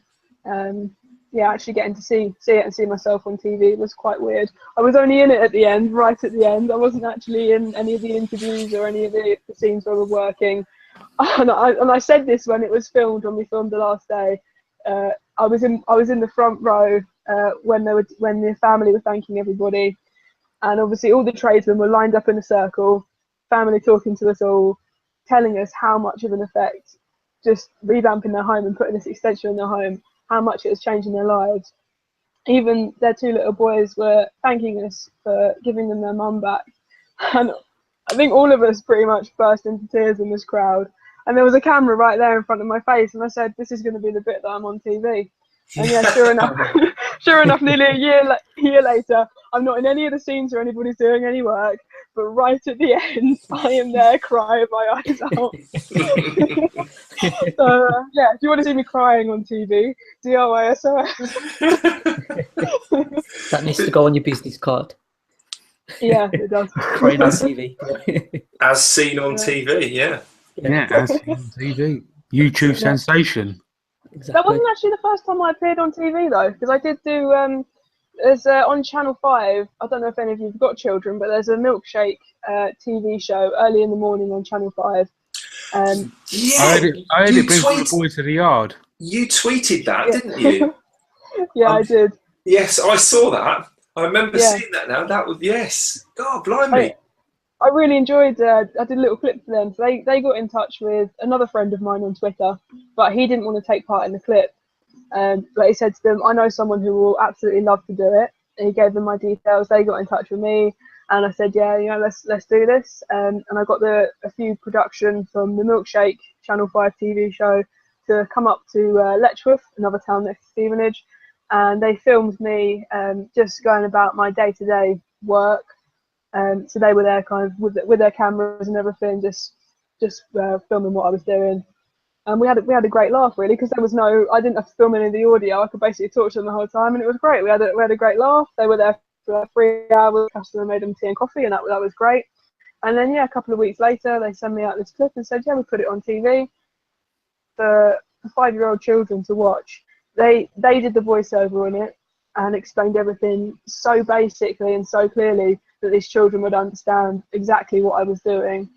Yeah, actually getting to see it and see myself on TV was quite weird. I was only in it at the end, right at the end. I wasn't actually in any of the interviews or any of the scenes where we're working. And I said this when it was filmed, when we filmed the last day. I was in the front row when the family were thanking everybody, and obviously all the tradesmen were lined up in a circle, family talking to us all, telling us how much of an effect just revamping their home and putting this extension in their home, how much it was changing their lives. Even their two little boys were thanking us for giving them their mum back. And I think all of us pretty much burst into tears in this crowd. And there was a camera right there in front of my face, and I said, this is going to be the bit that I'm on TV. And yeah, sure enough, nearly a year later, I'm not in any of the scenes or anybody's doing any work, but right at the end, I am there crying my eyes out. So yeah, if you want to see me crying on TV, DIY SOS. That needs to go on your business card. Yeah, it does. Crying on TV. As seen on TV, yeah. Yeah, as seen on TV. YouTube sensation. Exactly. That wasn't actually the first time I appeared on TV though, because I did do there's on Channel 5. I don't know if any of you've got children, but there's a Milkshake TV show early in the morning on Channel 5. Yeah, I heard it brings the boy to the yard. You tweeted that, didn't you? Yeah, I did. Yes, I saw that. I remember seeing that now. That was, yes. God, blimey. I really enjoyed I did a little clip for them. So they got in touch with another friend of mine on Twitter, but he didn't want to take part in the clip. But he said to them, I know someone who will absolutely love to do it. And he gave them my details. They got in touch with me, and I said, yeah, you know, let's do this. And I got a few production from the Milkshake Channel 5 TV show to come up to Letchworth, another town next to Stevenage, and they filmed me just going about my day-to-day work. So they were there kind of with their cameras and everything, just filming what I was doing. And we had a great laugh really, because I didn't have to film any of the audio. I could basically talk to them the whole time, and it was great. We had a great laugh. They were there for 3 hours. The customer made them tea and coffee, and that was great. And then yeah, a couple of weeks later, they sent me out this clip and said, yeah, we put it on TV for 5-year-old children to watch. They did the voiceover on it and explained everything so basically and so clearly that these children would understand exactly what I was doing.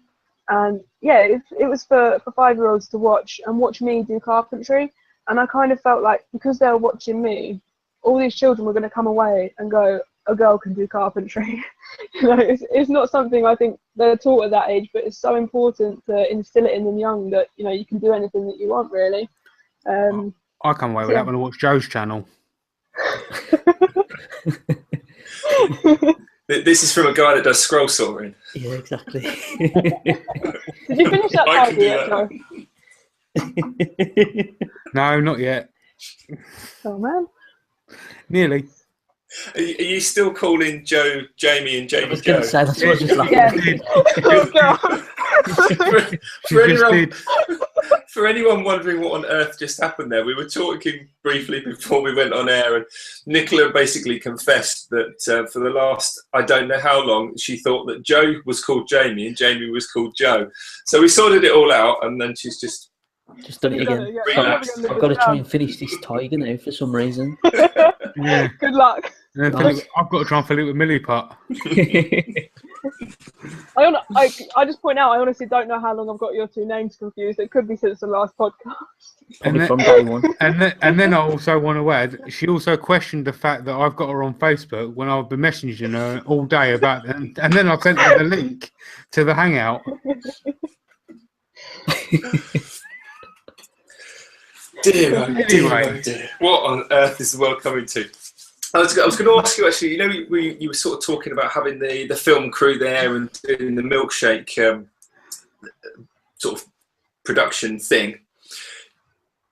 And yeah, it was for 5-year-olds to watch me do carpentry. And I kind of felt like, because they were watching me, all these children were going to come away and go, a girl can do carpentry. You know, it's not something I think they're taught at that age, but it's so important to instill it in them young that, you know, you can do anything that you want really. I come away with that when I watch Joe's channel. This is from a guy that does scroll sawing. Yeah, exactly. Did you finish that tidy yet, Joe? No, not yet. Oh man. Nearly. Are you still calling Joe Jamie and Jamie I was Joe? going to say, that's what I was just laughing Yeah. at. Oh god. For anyone wondering what on earth just happened there, we were talking briefly before we went on air, and Nicola basically confessed that for the last, I don't know how long, she thought that Joe was called Jamie and Jamie was called Joe. So we sorted it all out, and then she's just done it again. Relaxed. I've got to try and finish this tiger now for some reason. Yeah. Good luck. I've got to try and fill it with Milliput. I just point out, I honestly don't know how long I've got your two names confused. It could be since the last podcast. Probably from day one. And then I also want to add, she also questioned the fact that I've got her on Facebook when I've been messaging her all day about it. And then I sent her the link to the Hangout. Dear, Anyway. dear. What on earth is the world coming to? I was going to ask you actually. You know, you were sort of talking about having the film crew there and doing the Milkshake sort of production thing.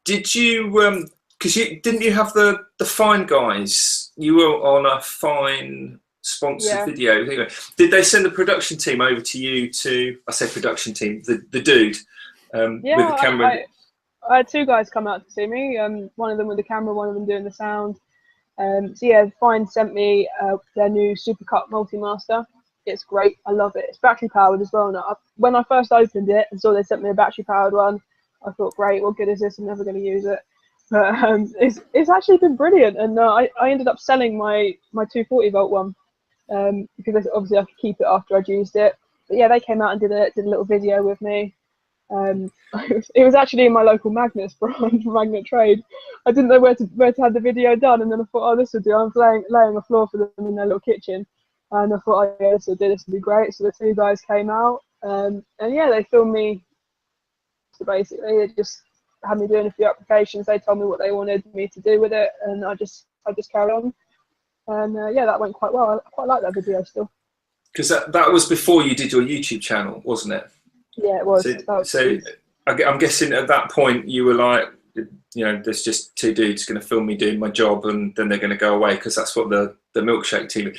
Did you? Because didn't you have the Fine guys? You were on a Fine sponsored video. Anyway, did they send the production team over to you to? I say production team. The dude with the camera. I had two guys come out to see me. One of them with the camera, one of them doing the sound. So yeah, Fine sent me their new Supercut Multi-Master. It's great. I love it. It's battery powered as well now. When I first opened it and saw they sent me a battery powered one, I thought, great, what good is this? I'm never going to use it. But it's actually been brilliant. And I ended up selling my 240 volt one because obviously I could keep it after I'd used it. But yeah, they came out and did a little video with me. It was actually in my local Magnets branch, Magnet Trade. I didn't know where to have the video done, and then I thought, oh, this would do. I was laying a floor for them in their little kitchen, and I thought, oh yeah, this would be great. So the two guys came out, and yeah, they filmed me. So basically, they just had me doing a few applications. They told me what they wanted me to do with it, and I just carried on. And yeah, that went quite well. I quite like that video still. Because that was before you did your YouTube channel, wasn't it? Yeah, it was. So I'm guessing at that point you were like, you know, there's just two dudes going to film me doing my job, and then they're going to go away, because that's what the Milkshake team.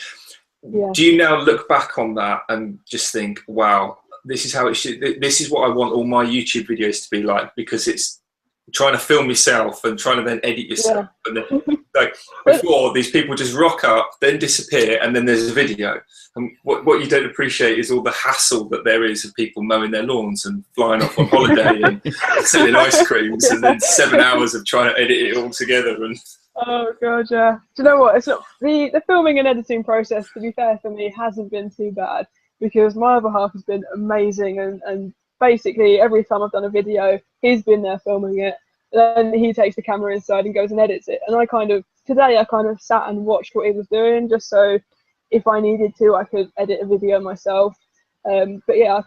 Yeah. Do you now look back on that and just think, wow, this is how it should? This is what I want all my YouTube videos to be like, because it's trying to film yourself and trying to then edit yourself. Yeah. And then, like before, these people just rock up, then disappear, and then there's a video. And what you don't appreciate is all the hassle that there is of people mowing their lawns and flying off on holiday and selling ice creams, and then 7 hours of trying to edit it all together. And oh god, yeah. Do you know what? It's not the filming and editing process, to be fair, for me hasn't been too bad, because my other half has been amazing, and basically every time I've done a video, he's been there filming it. Then he takes the camera inside and goes and edits it. And today I kind of sat and watched what he was doing, just so if I needed to, I could edit a video myself. But yeah,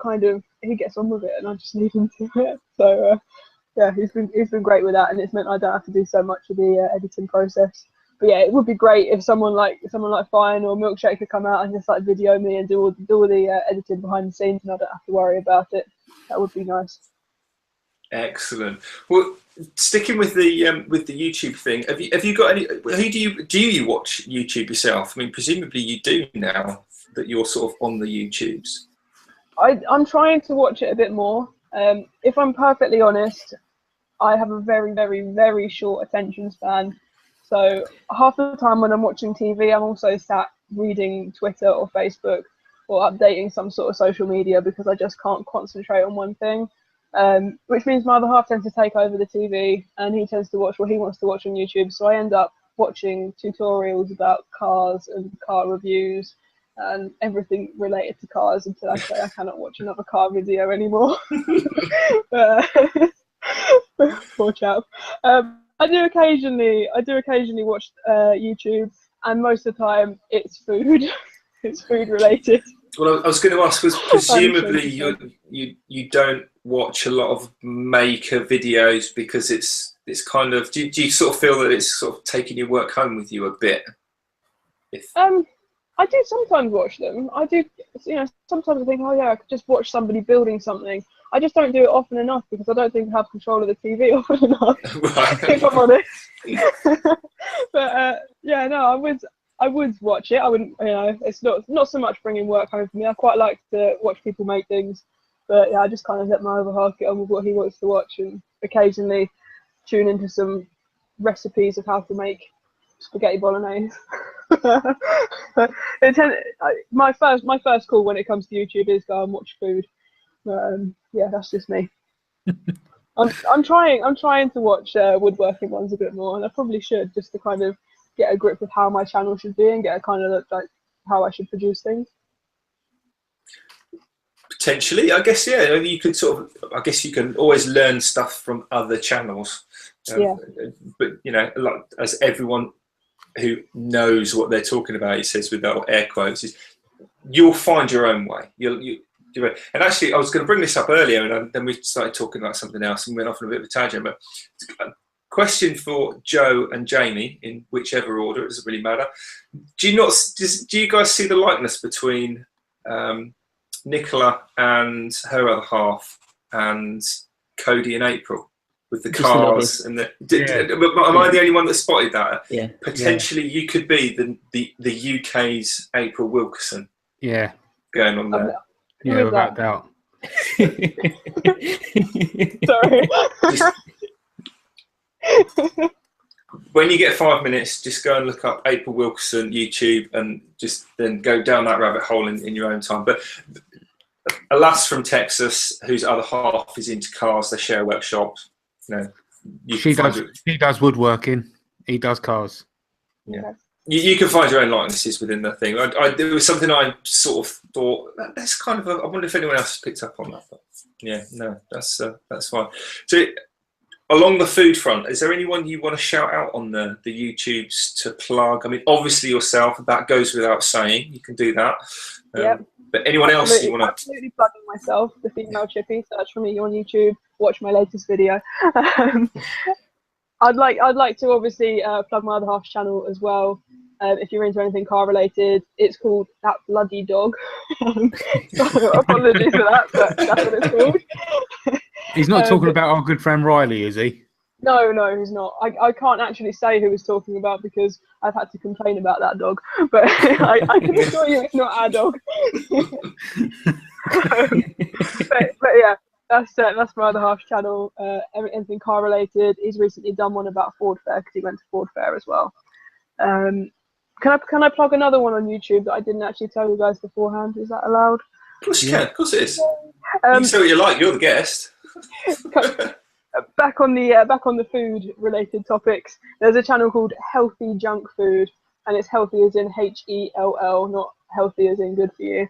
he gets on with it, and I just leave him to it. So yeah, he's been great with that, and it's meant I don't have to do so much of the editing process. But yeah, it would be great if someone like Fine or Milkshake could come out and just like video me and do all the editing behind the scenes, and I don't have to worry about it. That would be nice. Excellent. Well, sticking with the YouTube thing, have you got any? Who do you watch YouTube yourself? I mean, presumably you do now that you're sort of on the YouTubes. I'm trying to watch it a bit more. If I'm perfectly honest, I have a very, very, very short attention span. So half the time when I'm watching TV, I'm also sat reading Twitter or Facebook or updating some sort of social media, because I just can't concentrate on one thing. Which means my other half tends to take over the TV, and he tends to watch what he wants to watch on YouTube. So I end up watching tutorials about cars and car reviews and everything related to cars, until I say I cannot watch another car video anymore. Poor chap. I do occasionally watch YouTube, and most of the time it's food. It's food related. Well, I was going to ask, was presumably you don't watch a lot of maker videos, because it's kind of, do you sort of feel that it's sort of taking your work home with you a bit? I do sometimes watch them. I do, sometimes I think, oh yeah, I could just watch somebody building something. I just don't do it often enough, because I don't think I have control of the TV often enough. Right. If I'm honest. But yeah, no, I would watch it. I wouldn't, it's not so much bringing work home for me. I quite like to watch people make things, but yeah, I just kind of let my other half get on with what he wants to watch, and occasionally tune into some recipes of how to make spaghetti bolognese. My first call when it comes to YouTube is go and watch food. Yeah, that's just me. I'm trying to watch woodworking ones a bit more, and I probably should, just to kind of get a grip of how my channel should be and get a kind of look like how I should produce things. Potentially, I guess, yeah. You could I guess you can always learn stuff from other channels. But you know, like, as everyone who knows what they're talking about, he says with that air quotes, is you'll find your own way. And actually, I was going to bring this up earlier, and then we started talking about something else and went off on a bit of a tangent. But question for Joe and Jamie, in whichever order, it doesn't really matter. Do you guys see the likeness between Nicola and her other half and Cody and April with the cars and the? Am I the only one that spotted that? Yeah. Potentially, you could be the UK's April Wilkerson. Yeah. Going on there. Yeah, without doubt. Sorry. When you get 5 minutes, just go and look up April Wilkerson YouTube and just then go down that rabbit hole in your own time. But a lass from Texas whose other half is into cars, they share a workshop. You know, She does woodworking. He does cars. Yeah. You can find your own likenesses within the thing. There was something I sort of thought, that's kind of I wonder if anyone else has picked up on that. But yeah, no, that's fine. So along the food front, is there anyone you want to shout out on the YouTubes to plug? I mean, obviously yourself, that goes without saying. You can do that. But anyone else you want to? Absolutely plugging myself, the Female Chippy. Search for me on YouTube. Watch my latest video. I'd like to obviously plug my other half's channel as well. If you're into anything car related, it's called That Bloody Dog. So apologies for that, but that's what it's called. He's not talking about our good friend Riley, is he? No, he's not. I can't actually say who he's talking about because I've had to complain about that dog. But I can assure you it's not our dog. but yeah. That's my other half's channel. Anything car related. He's recently done one about Ford Fair because he went to Ford Fair as well. Can I plug another one on YouTube that I didn't actually tell you guys beforehand? Is that allowed? Of course you can. Of course it is. You can say what you like. You're the guest. Back on the food related topics. There's a channel called Healthy Junk Food, and it's healthy as in HELL, not healthy as in good for you.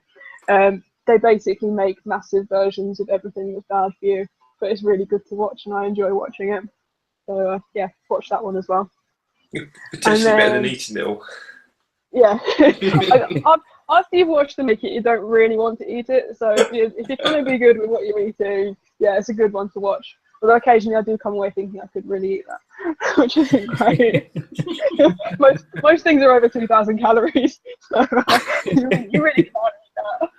They basically make massive versions of everything that's bad for you, but it's really good to watch, and I enjoy watching it. So yeah, watch that one as well. Potentially better than eating it all. Yeah, after you've watched them make it, you don't really want to eat it. So if you're trying to be good with what you're eating, yeah, it's a good one to watch. Although occasionally I do come away thinking I could really eat that, which isn't great. most things are over 2,000 calories, so you really can't eat that.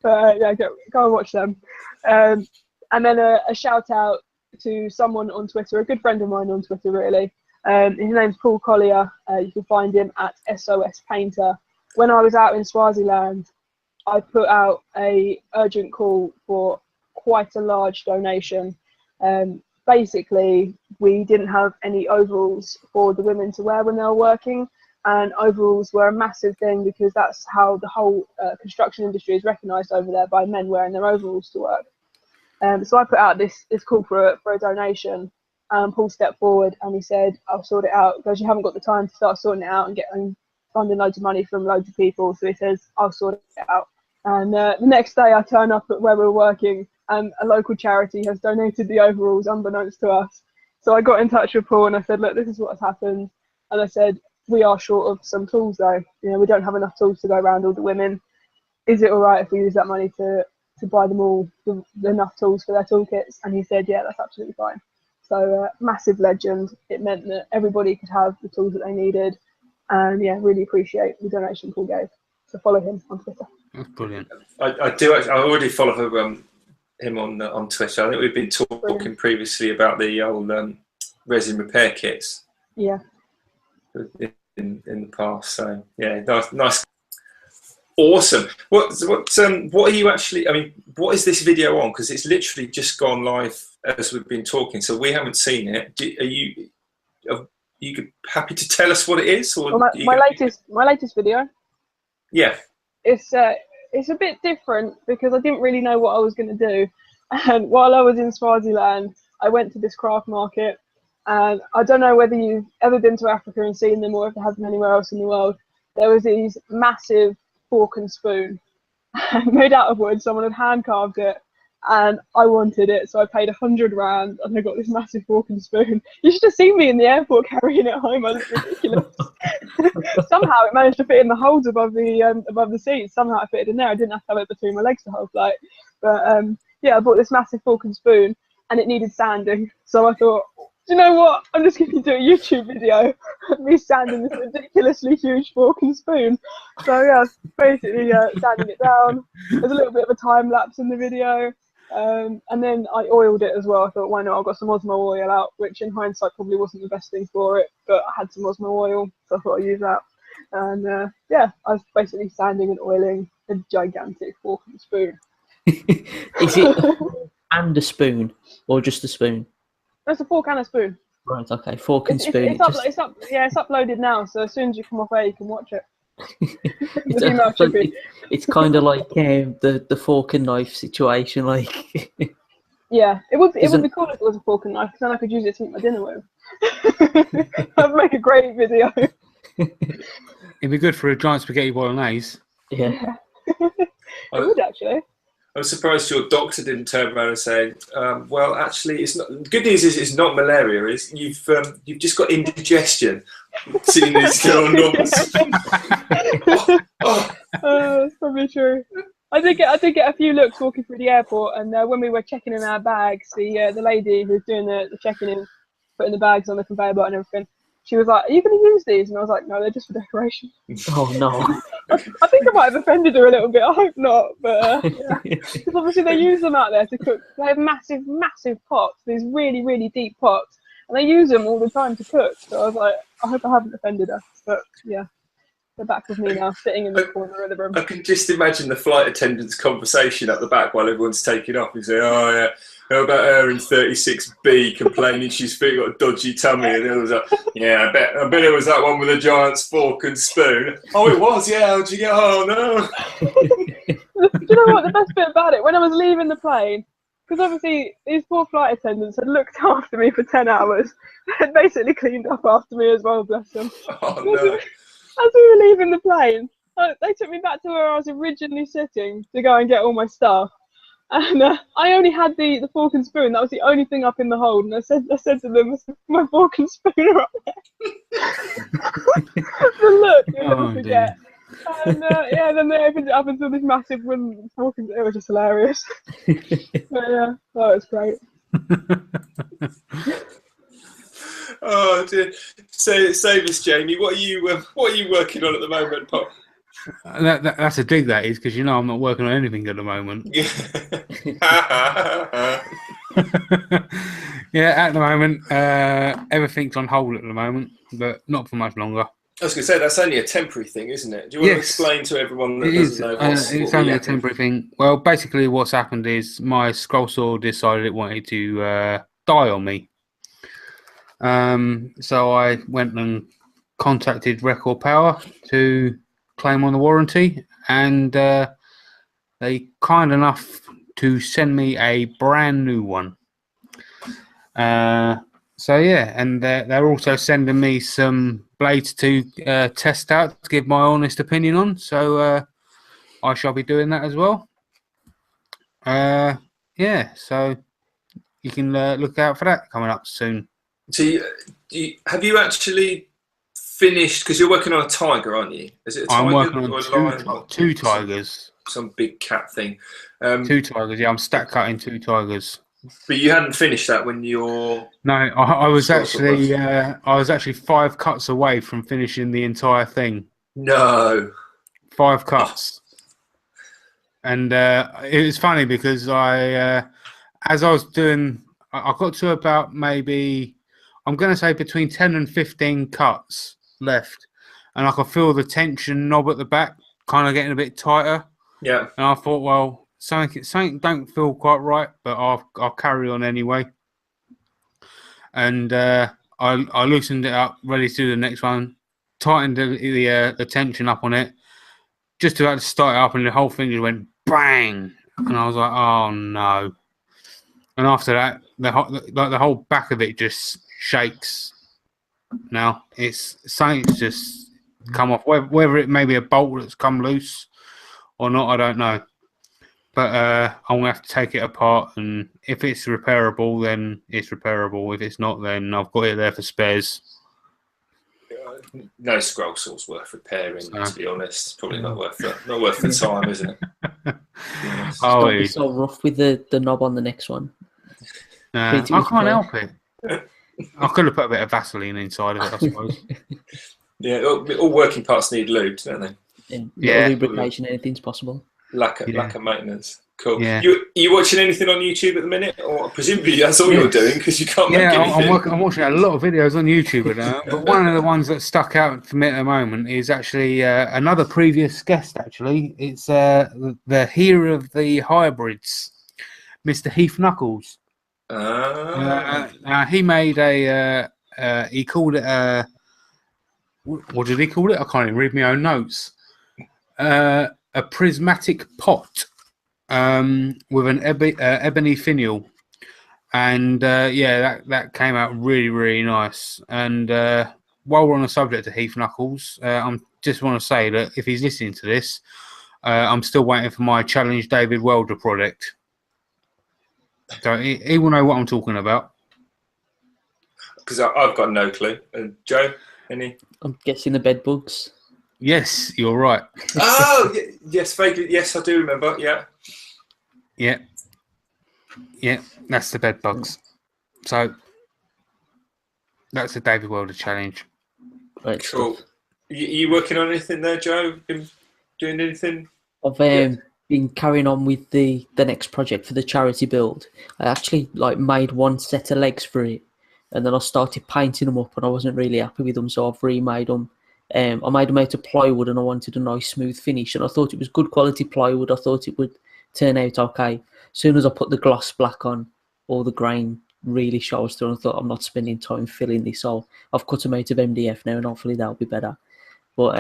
But yeah, go and watch them. And then a shout out to someone on Twitter, a good friend of mine on Twitter, really. His name's Paul Collier. You can find him at SOS Painter. When I was out in Swaziland, I put out a urgent call for quite a large donation. Basically, we didn't have any overalls for the women to wear when they were working, and overalls were a massive thing because that's how the whole construction industry is recognised over there, by men wearing their overalls to work. So I put out this call for a donation. Paul stepped forward and he said, "I'll sort it out," because you haven't got the time to start sorting it out and finding loads of money from loads of people. So he says, "I'll sort it out." And the next day I turn up at where we're working, and a local charity has donated the overalls unbeknownst to us. So I got in touch with Paul and I said, "Look, this is what has happened." And I said, "We are short of some tools though. You know, we don't have enough tools to go around all the women. Is it all right if we use that money to buy them all enough tools for their toolkits?" And he said, "Yeah, that's absolutely fine." So massive legend. It meant that everybody could have the tools that they needed. And yeah, really appreciate the donation Paul gave. So follow him on Twitter. That's brilliant. I do. I already follow him on Twitter. I think we've been talking previously about the old resin repair kits. Yeah. In the past. So yeah, nice. Awesome. What are you actually? I mean, what is this video on? Because it's literally just gone live as we've been talking, so we haven't seen it. Are you happy to tell us what it is? Or well, my latest video. Yeah. It's a bit different because I didn't really know what I was going to do, and while I was in Swaziland, I went to this craft market, and I don't know whether you've ever been to Africa and seen them, or if there has been anywhere else in the world. There was these massive fork and spoon, made out of wood. Someone had hand carved it, and I wanted it, so I paid 100 rand, and I got this massive fork and spoon. You should have seen me in the airport carrying it home. I looked ridiculous. Somehow it managed to fit in the holes above the seats. Somehow it fitted in there. I didn't have to have it between my legs the whole flight. But yeah, I bought this massive fork and spoon, and it needed sanding. So I thought, do you know what? I'm just going to do a YouTube video of me sanding this ridiculously huge fork and spoon. So yeah, I was basically sanding it down. There's a little bit of a time lapse in the video. And then I oiled it as well. I thought, why not? I got some Osmo oil out, which in hindsight probably wasn't the best thing for it, but I had some Osmo oil, so I thought I'd use that. And yeah, I was basically sanding and oiling a gigantic fork and spoon. Is it and a spoon, or just a spoon? It's a fork and a spoon. Right, okay, fork and spoon. It's uploaded now, so as soon as you come off air, you can watch it. It's kind of like the fork and knife situation, like. Yeah, it would be cool if it was a fork and knife, because then I could use it to eat my dinner with. That'd make a great video. It'd be good for a giant spaghetti bolognese. Yeah. It would actually. I'm surprised your doctor didn't turn around and say, "Well, actually, it's not." The good news is it's not malaria. Is you've just got indigestion. Seeing these numbers. That's probably true. I did get a few looks walking through the airport, and when we were checking in our bags, the lady who was doing the checking in, putting the bags on the conveyor belt and everything, she was like, "Are you going to use these?" And I was like, "No, they're just for decoration." Oh no. I think I might have offended her a little bit. I hope not, but yeah. Because obviously they use them out there to cook. They have massive, massive pots, these really, really deep pots, and they use them all the time to cook. So I was like, I hope I haven't offended her. But yeah, they're back with me now, sitting in the corner of the room. I can just imagine the flight attendant's conversation at the back while everyone's taking off. You say, "Oh yeah, how about her in 36B complaining she's got a dodgy tummy?" And it was like, "Yeah, I bet it was that one with a giant fork and spoon." "Oh, it was, yeah. How'd you get? Oh no." Do you know what the best bit about it? When I was leaving the plane, because obviously these poor flight attendants had looked after me for 10 hours, had basically cleaned up after me as well, bless them. Oh no. As we were leaving the plane, they took me back to where I was originally sitting to go and get all my stuff. And I only had the fork and spoon. That was the only thing up in the hold. And I said to them, "My fork and spoon are up there." The look, you'll never forget. And yeah, then they opened it up into this massive wooden fork and it was just hilarious. But yeah, that was great. Oh dear. So save us, Jamie. What are you working on at the moment, Pop? That's a dig, that is, because I'm not working on anything at the moment. Yeah, at the moment, everything's on hold at the moment, but not for much longer. I was going to say, that's only a temporary thing, isn't it? Do you want to explain to everyone that doesn't know it's only a temporary thing. Well, basically what's happened is my scroll saw decided it wanted to die on me. So I went and contacted Record Power to claim on the warranty, and they kind enough to send me a brand new one. So yeah, and they're also sending me some blades to test out, to give my honest opinion on. So I shall be doing that as well. Yeah, so you can look out for that coming up soon. So have you actually finished? Because you're working on a tiger, aren't you? Is it a tiger? I'm working on two tigers. Some big cat thing. 2 tigers. Yeah, I'm stack cutting 2 tigers. But you hadn't finished that when you're... No, I was actually 5 cuts away from finishing the entire thing. No. 5 cuts. And it was funny because as I was doing, I got to about maybe, I'm going to say between 10 and 15 cuts left. And I could feel the tension knob at the back kind of getting a bit tighter. Yeah. And I thought, well, something don't feel quite right, but I'll carry on anyway. And I loosened it up, ready to do the next one, tightened the tension up on it, just about to start it up, and the whole thing just went bang, and I was like, oh no. And after that, the whole back of it just shakes. Now something's just come off, whether it may be a bolt that's come loose, or not, I don't know. But I'm gonna have to take it apart, and if it's repairable, then it's repairable. If it's not, then I've got it there for spares. No scroll saw's worth repairing, to be honest. Probably not worth the time, isn't it? It's gonna be so rough with the knob on the next one. I can't help it. I could have put a bit of Vaseline inside of it, I suppose. Yeah, all working parts need lubed, don't they? Yeah, lubrication, anything's possible. Lack of maintenance. Cool. Yeah. You watching anything on YouTube at the minute, or presumably that's all you're doing because you can't make anything? I'm watching a lot of videos on YouTube at the moment, but one of the ones that stuck out for me at the moment is actually another previous guest. Actually, it's the hero of the hybrids, Mr. Heath Knuckles. He made he called it what did he call it? I can't even read my own notes. A prismatic pot with an ebony finial, and that came out really nice. And while we're on the subject of Heath Knuckles, I just want to say that if he's listening to this, I'm still waiting for my Challenge David Welder product. So he will know what I'm talking about. Because I've got no clue. Joe, any? I'm guessing the bed bugs. Yes, you're right. Oh, yes, vaguely. Yes, I do remember. Yeah, that's the bed bugs. So that's the David Welder challenge. Right, cool. You working on anything there, Joe? Been doing anything? I've been carrying on with the next project for the charity build. I actually made one set of legs for it, and then I started painting them up, and I wasn't really happy with them, so I've remade them. I made them out of plywood, and I wanted a nice smooth finish, and I thought it was good quality plywood. I thought it would turn out okay. As soon as I put the gloss black on, all the grain really shows through, and I thought, I'm not spending time filling this, so I've cut them out of MDF now, and hopefully that'll be better. But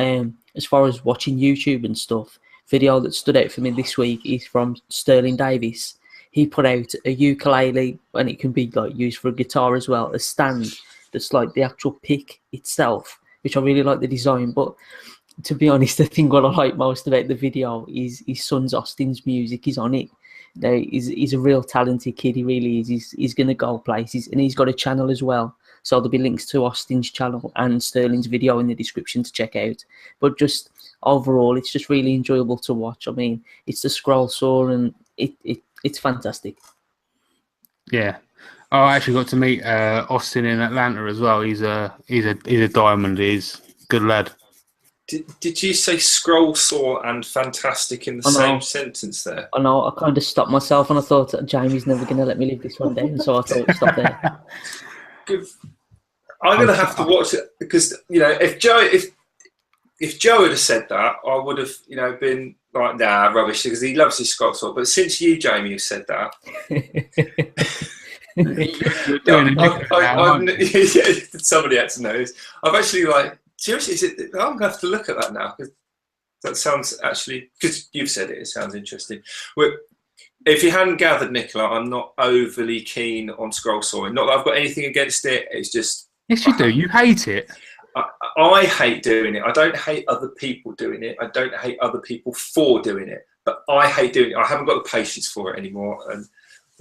as far as watching YouTube and stuff, video that stood out for me this week is from Sterling Davis. He put out a ukulele, and it can be used for a guitar as well, a stand that's the actual pick itself, which I really like the design. But to be honest, the thing what I like most about the video is his son's Austin's music is on it. He's a real talented kid, he really is. He's going to go places, and he's got a channel as well. So there'll be links to Austin's channel and Sterling's video in the description to check out. But just overall, it's just really enjoyable to watch. I mean, it's the scroll saw, and it's fantastic. Yeah. Oh, I actually got to meet Austin in Atlanta as well. He's a diamond. He's a good lad. Did you say scroll saw and fantastic in the same sentence there? I know. I kind of stopped myself, and I thought Jamie's never going to let me live this one down, so I thought stop there. I'm going to have to watch it because if Joe had said that, I would have been like, nah, rubbish, because he loves his scroll saw. But since you, Jamie, have said that. Somebody had to know this. I've actually seriously, I'm gonna have to look at that now, because that sounds actually, because you've said it sounds interesting. If you hadn't gathered, Nicola, I'm not overly keen on scroll sawing. Not that I've got anything against it. It's just, yes, you do. You hate it. I hate doing it. I don't hate other people doing it. I don't hate other people for doing it. But I hate doing it. I haven't got the patience for it anymore. And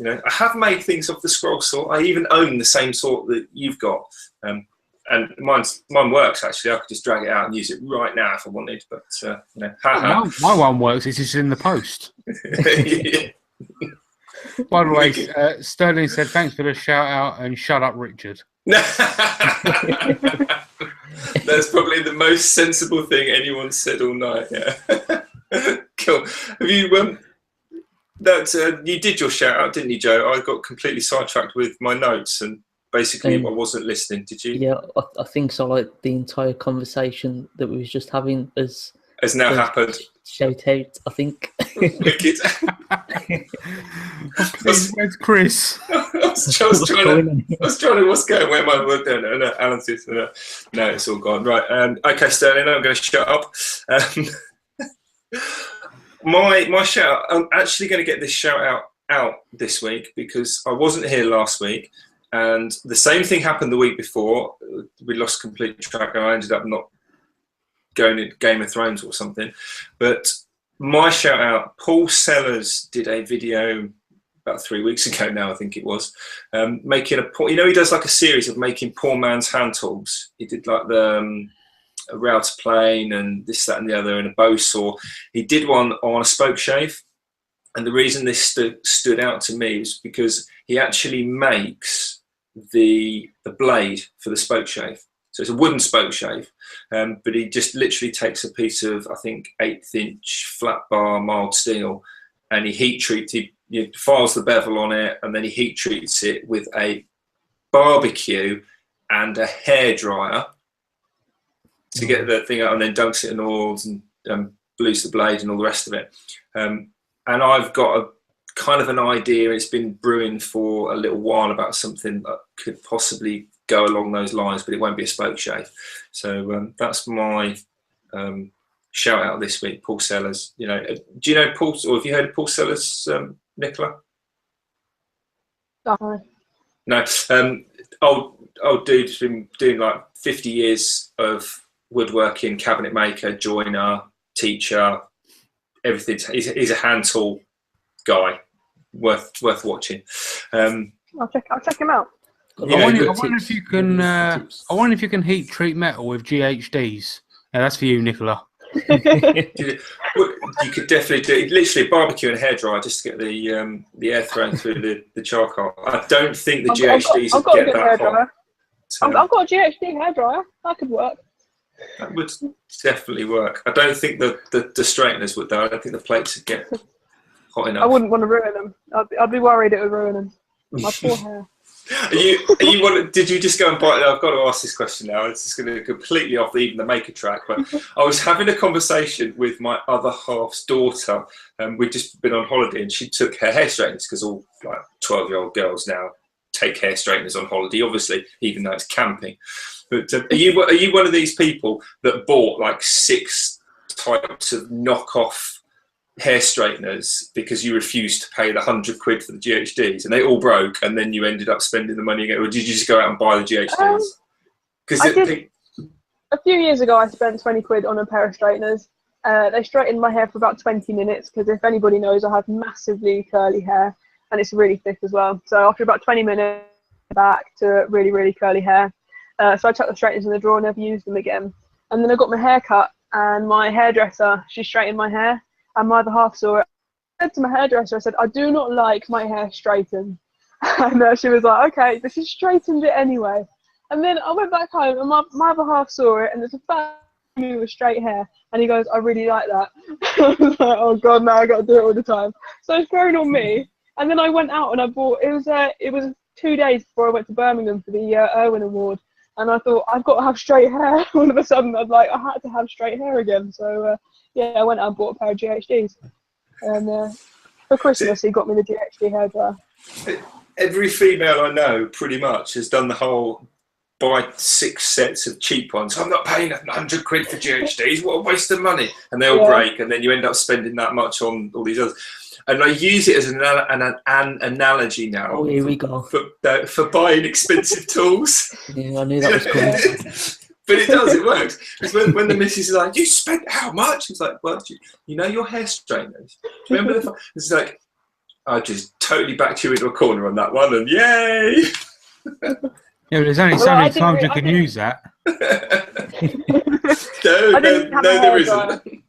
I have made things off the scroll saw. I even own the same saw that you've got, and mine works actually. I could just drag it out and use it right now if I wanted. But my one works. It's just in the post. By the way, Sterling said thanks for the shout out and shut up, Richard. That's probably the most sensible thing anyone said all night. Yeah. Cool. Have you you did your shout out, didn't you, Joe? I got completely sidetracked with my notes and basically I wasn't listening. Did you? Yeah, I think so. The entire conversation that we was just having has now happened. Shout out, I think. Wicked. Where's Chris? I was trying to what's going where my word there. No, Alan says no, it's all gone. Right. Okay, Sterling, I'm going to shut up. My shout out, I'm actually going to get this shout out this week because I wasn't here last week, and the same thing happened the week before. We lost complete track, and I ended up not going to Game of Thrones or something. But my shout out, Paul Sellers did a video about 3 weeks ago now, I think it was, making he does like a series of making poor man's hand tools. He did like the a router plane and this, that and the other, and a bow saw. He did one on a spoke shave, and the reason this stood out to me is because he actually makes the blade for the spoke shave. So it's a wooden spoke shave, but he just literally takes a piece of, I think, 1/8 inch flat bar mild steel, and he heat treats, he files the bevel on it, and then he heat treats it with a barbecue and a hairdryer to get the thing out, and then dunks it in oils and blues the blade and all the rest of it. And I've got a kind of an idea, it's been brewing for a little while, about something that could possibly go along those lines, but it won't be a spoke shave. So that's my shout out this week, Paul Sellers. Do you know Paul, or have you heard of Paul Sellers, Nicola? No. Old dude's been doing like 50 years of woodworking, cabinet maker, joiner, teacher, everything. He's a hand tool guy, worth watching. I'll check him out. I wonder if you can. I wonder if you can heat treat metal with GHDs. Yeah, that's for you, Nicola. You could definitely do literally a barbecue and a hairdryer just to get the air thrown through the charcoal. I don't think the GHDs would get that hot. So I've got a GHD hairdryer. That could work. That would definitely work. I don't think the straighteners would though. I don't think the plates would get hot enough. I wouldn't want to ruin them. I'd be worried it would ruin them. My poor hair. Did you just go and buy? I've got to ask this question now. It's just going to completely off even the maker track. But I was having a conversation with my other half's daughter, and we'd just been on holiday, and she took her hair straighteners, because all like 12-year-old girls now take hair straighteners on holiday, obviously, even though it's camping. But are you one of these people that bought like 6 types of knockoff hair straighteners because you refused to pay the £100 for the GHDs, and they all broke, and then you ended up spending the money again? Or did you just go out and buy the GHDs? A few years ago, I spent £20 on a pair of straighteners. They straightened my hair for about 20 minutes, because if anybody knows, I have massively curly hair, and it's really thick as well. So after about 20 minutes, back to really, really curly hair. So I chucked the straighteners in the drawer, never used them again. And then I got my hair cut, and my hairdresser, she straightened my hair, and my other half saw it. I said to my hairdresser, I said, I do not like my hair straightened. And she was like, okay, but she straightened it anyway. And then I went back home, and my other half saw it, and there's a fat me with straight hair, and he goes, I really like that. I was like, oh god, now I got to do it all the time. So it's thrown on me. And then I went out and I bought, it was 2 days before I went to Birmingham for the Irwin Award, and I thought, I've got to have straight hair. All of a sudden, I had to have straight hair again. So yeah, I went out and bought a pair of GHDs. And for Christmas, he got me the GHD hairdryer. Every female I know pretty much has done the whole buy 6 sets of cheap ones. I'm not paying £100 for GHDs. What a waste of money. And they all break, and then you end up spending that much on all these others. And I use it as an analogy now. Oh, here we go. For buying expensive tools. Yeah, I knew that was coming. But it does, it works. Because when the missus is like, you spent how much? It's like, well, you know your hair straighteners? Remember it's like, I just totally backed you into a corner on that one, and yay! Yeah, but there's only so many times you can use that. No, there isn't.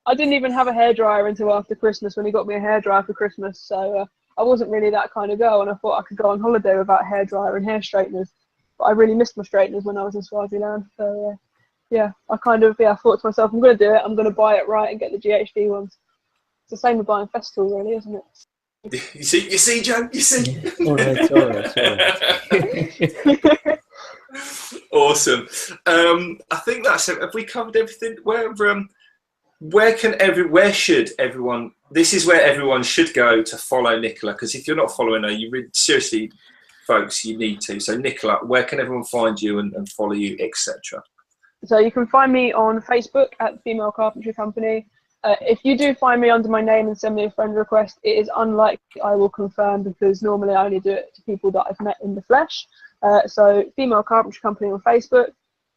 I didn't even have a hairdryer until after Christmas, when he got me a hairdryer for Christmas. So I wasn't really that kind of girl, and I thought I could go on holiday without a hairdryer and hair straighteners. But I really missed my straighteners when I was in Swaziland. So yeah, I thought to myself, I'm going to do it. I'm going to buy it right and get the GHD ones. It's the same with buying Festool, really, isn't it? You see, Joe. You see. All right. Awesome. I think that's it. Have we covered everything? Where should everyone? This is where everyone should go to follow Nicola, because if you're not following her, seriously, folks, you need to. So Nicola, where can everyone find you and follow you, etc.? So you can find me on Facebook at the Female Carpentry Company. If you do find me under my name and send me a friend request, it is unlikely I will confirm, because normally I only do it to people that I've met in the flesh. So Female Carpentry Company on Facebook.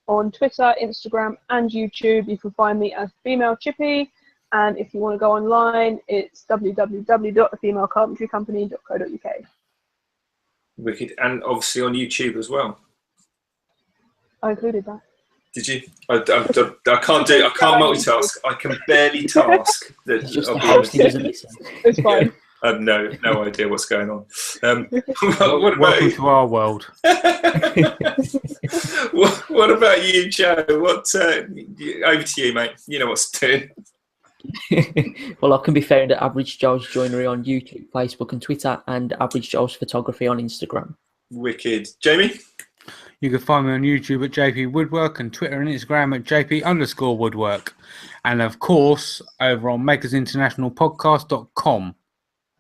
On Twitter, Instagram and YouTube, you can find me as Female Chippy. And if you want to go online, it's www.thefemalecarpentrycompany.co.uk. Wicked. And obviously on YouTube as well. I included that. Did you? I can't multitask. I can barely task. It's just the host, he doesn't listen. It's fine. I have no idea what's going on. What about Welcome you? to our world. What about you, Joe? Over to you, mate. You know what's doing. Well, I can be found at Average Joe's Joinery on YouTube, Facebook and Twitter, and Average Joe's Photography on Instagram. Wicked. Jamie? You can find me on YouTube at JP Woodwork and Twitter and Instagram at JP_Woodwork. And of course, over on makersinternationalpodcast.com.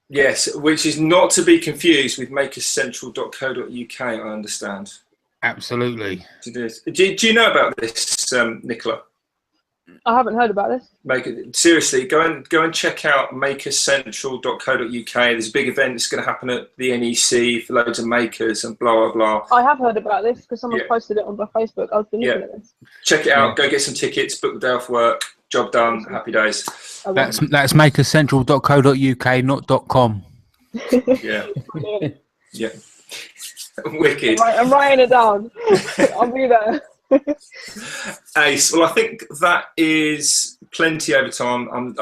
Yes, which is not to be confused with makerscentral.co.uk, I understand. Absolutely. Do you know about this, Nicola? I haven't heard about this. Seriously, go and check out makerscentral.co.uk. There's a big event that's going to happen at the NEC for loads of makers and blah, blah, blah. I have heard about this because someone posted it on my Facebook. I've been looking at this. Check it out. Go get some tickets, book the day off work. Job done. Happy days. That's makerscentral.co.uk, not .com. Yeah. Yeah. Wicked. I'm writing it down. I'll be there. Ace. Well, I think that is plenty over time. I'm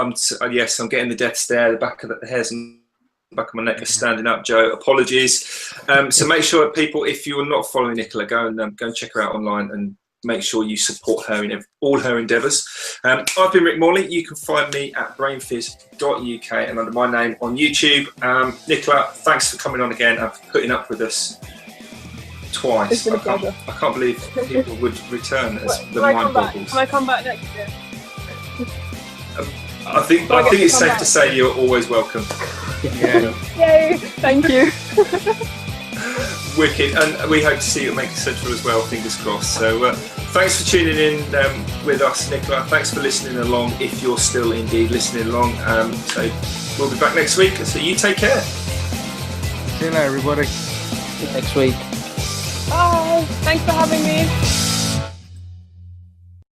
getting the death stare. The back of the hairs and back of my neck are standing up. Joe, apologies. So make sure, people, if you're not following Nicola, go and check her out online and make sure you support her in all her endeavours. I've been Rick Morley. You can find me at brainfizz.uk and under my name on YouTube. Nicola, thanks for coming on again and putting up with us twice. It's been a pleasure. I can't believe people would return as the mind boggles. Can I come back next year? I think it's safe to say you're always welcome. Yeah. Yay! Thank you. Wicked, and we hope to see you at Maker Central as well, fingers crossed. So thanks for tuning in with us, Nicola. Thanks for listening along, if you're still indeed listening along. So we'll be back next week, so you take care. See you later, everybody. See you next week. Bye. Thanks for having me.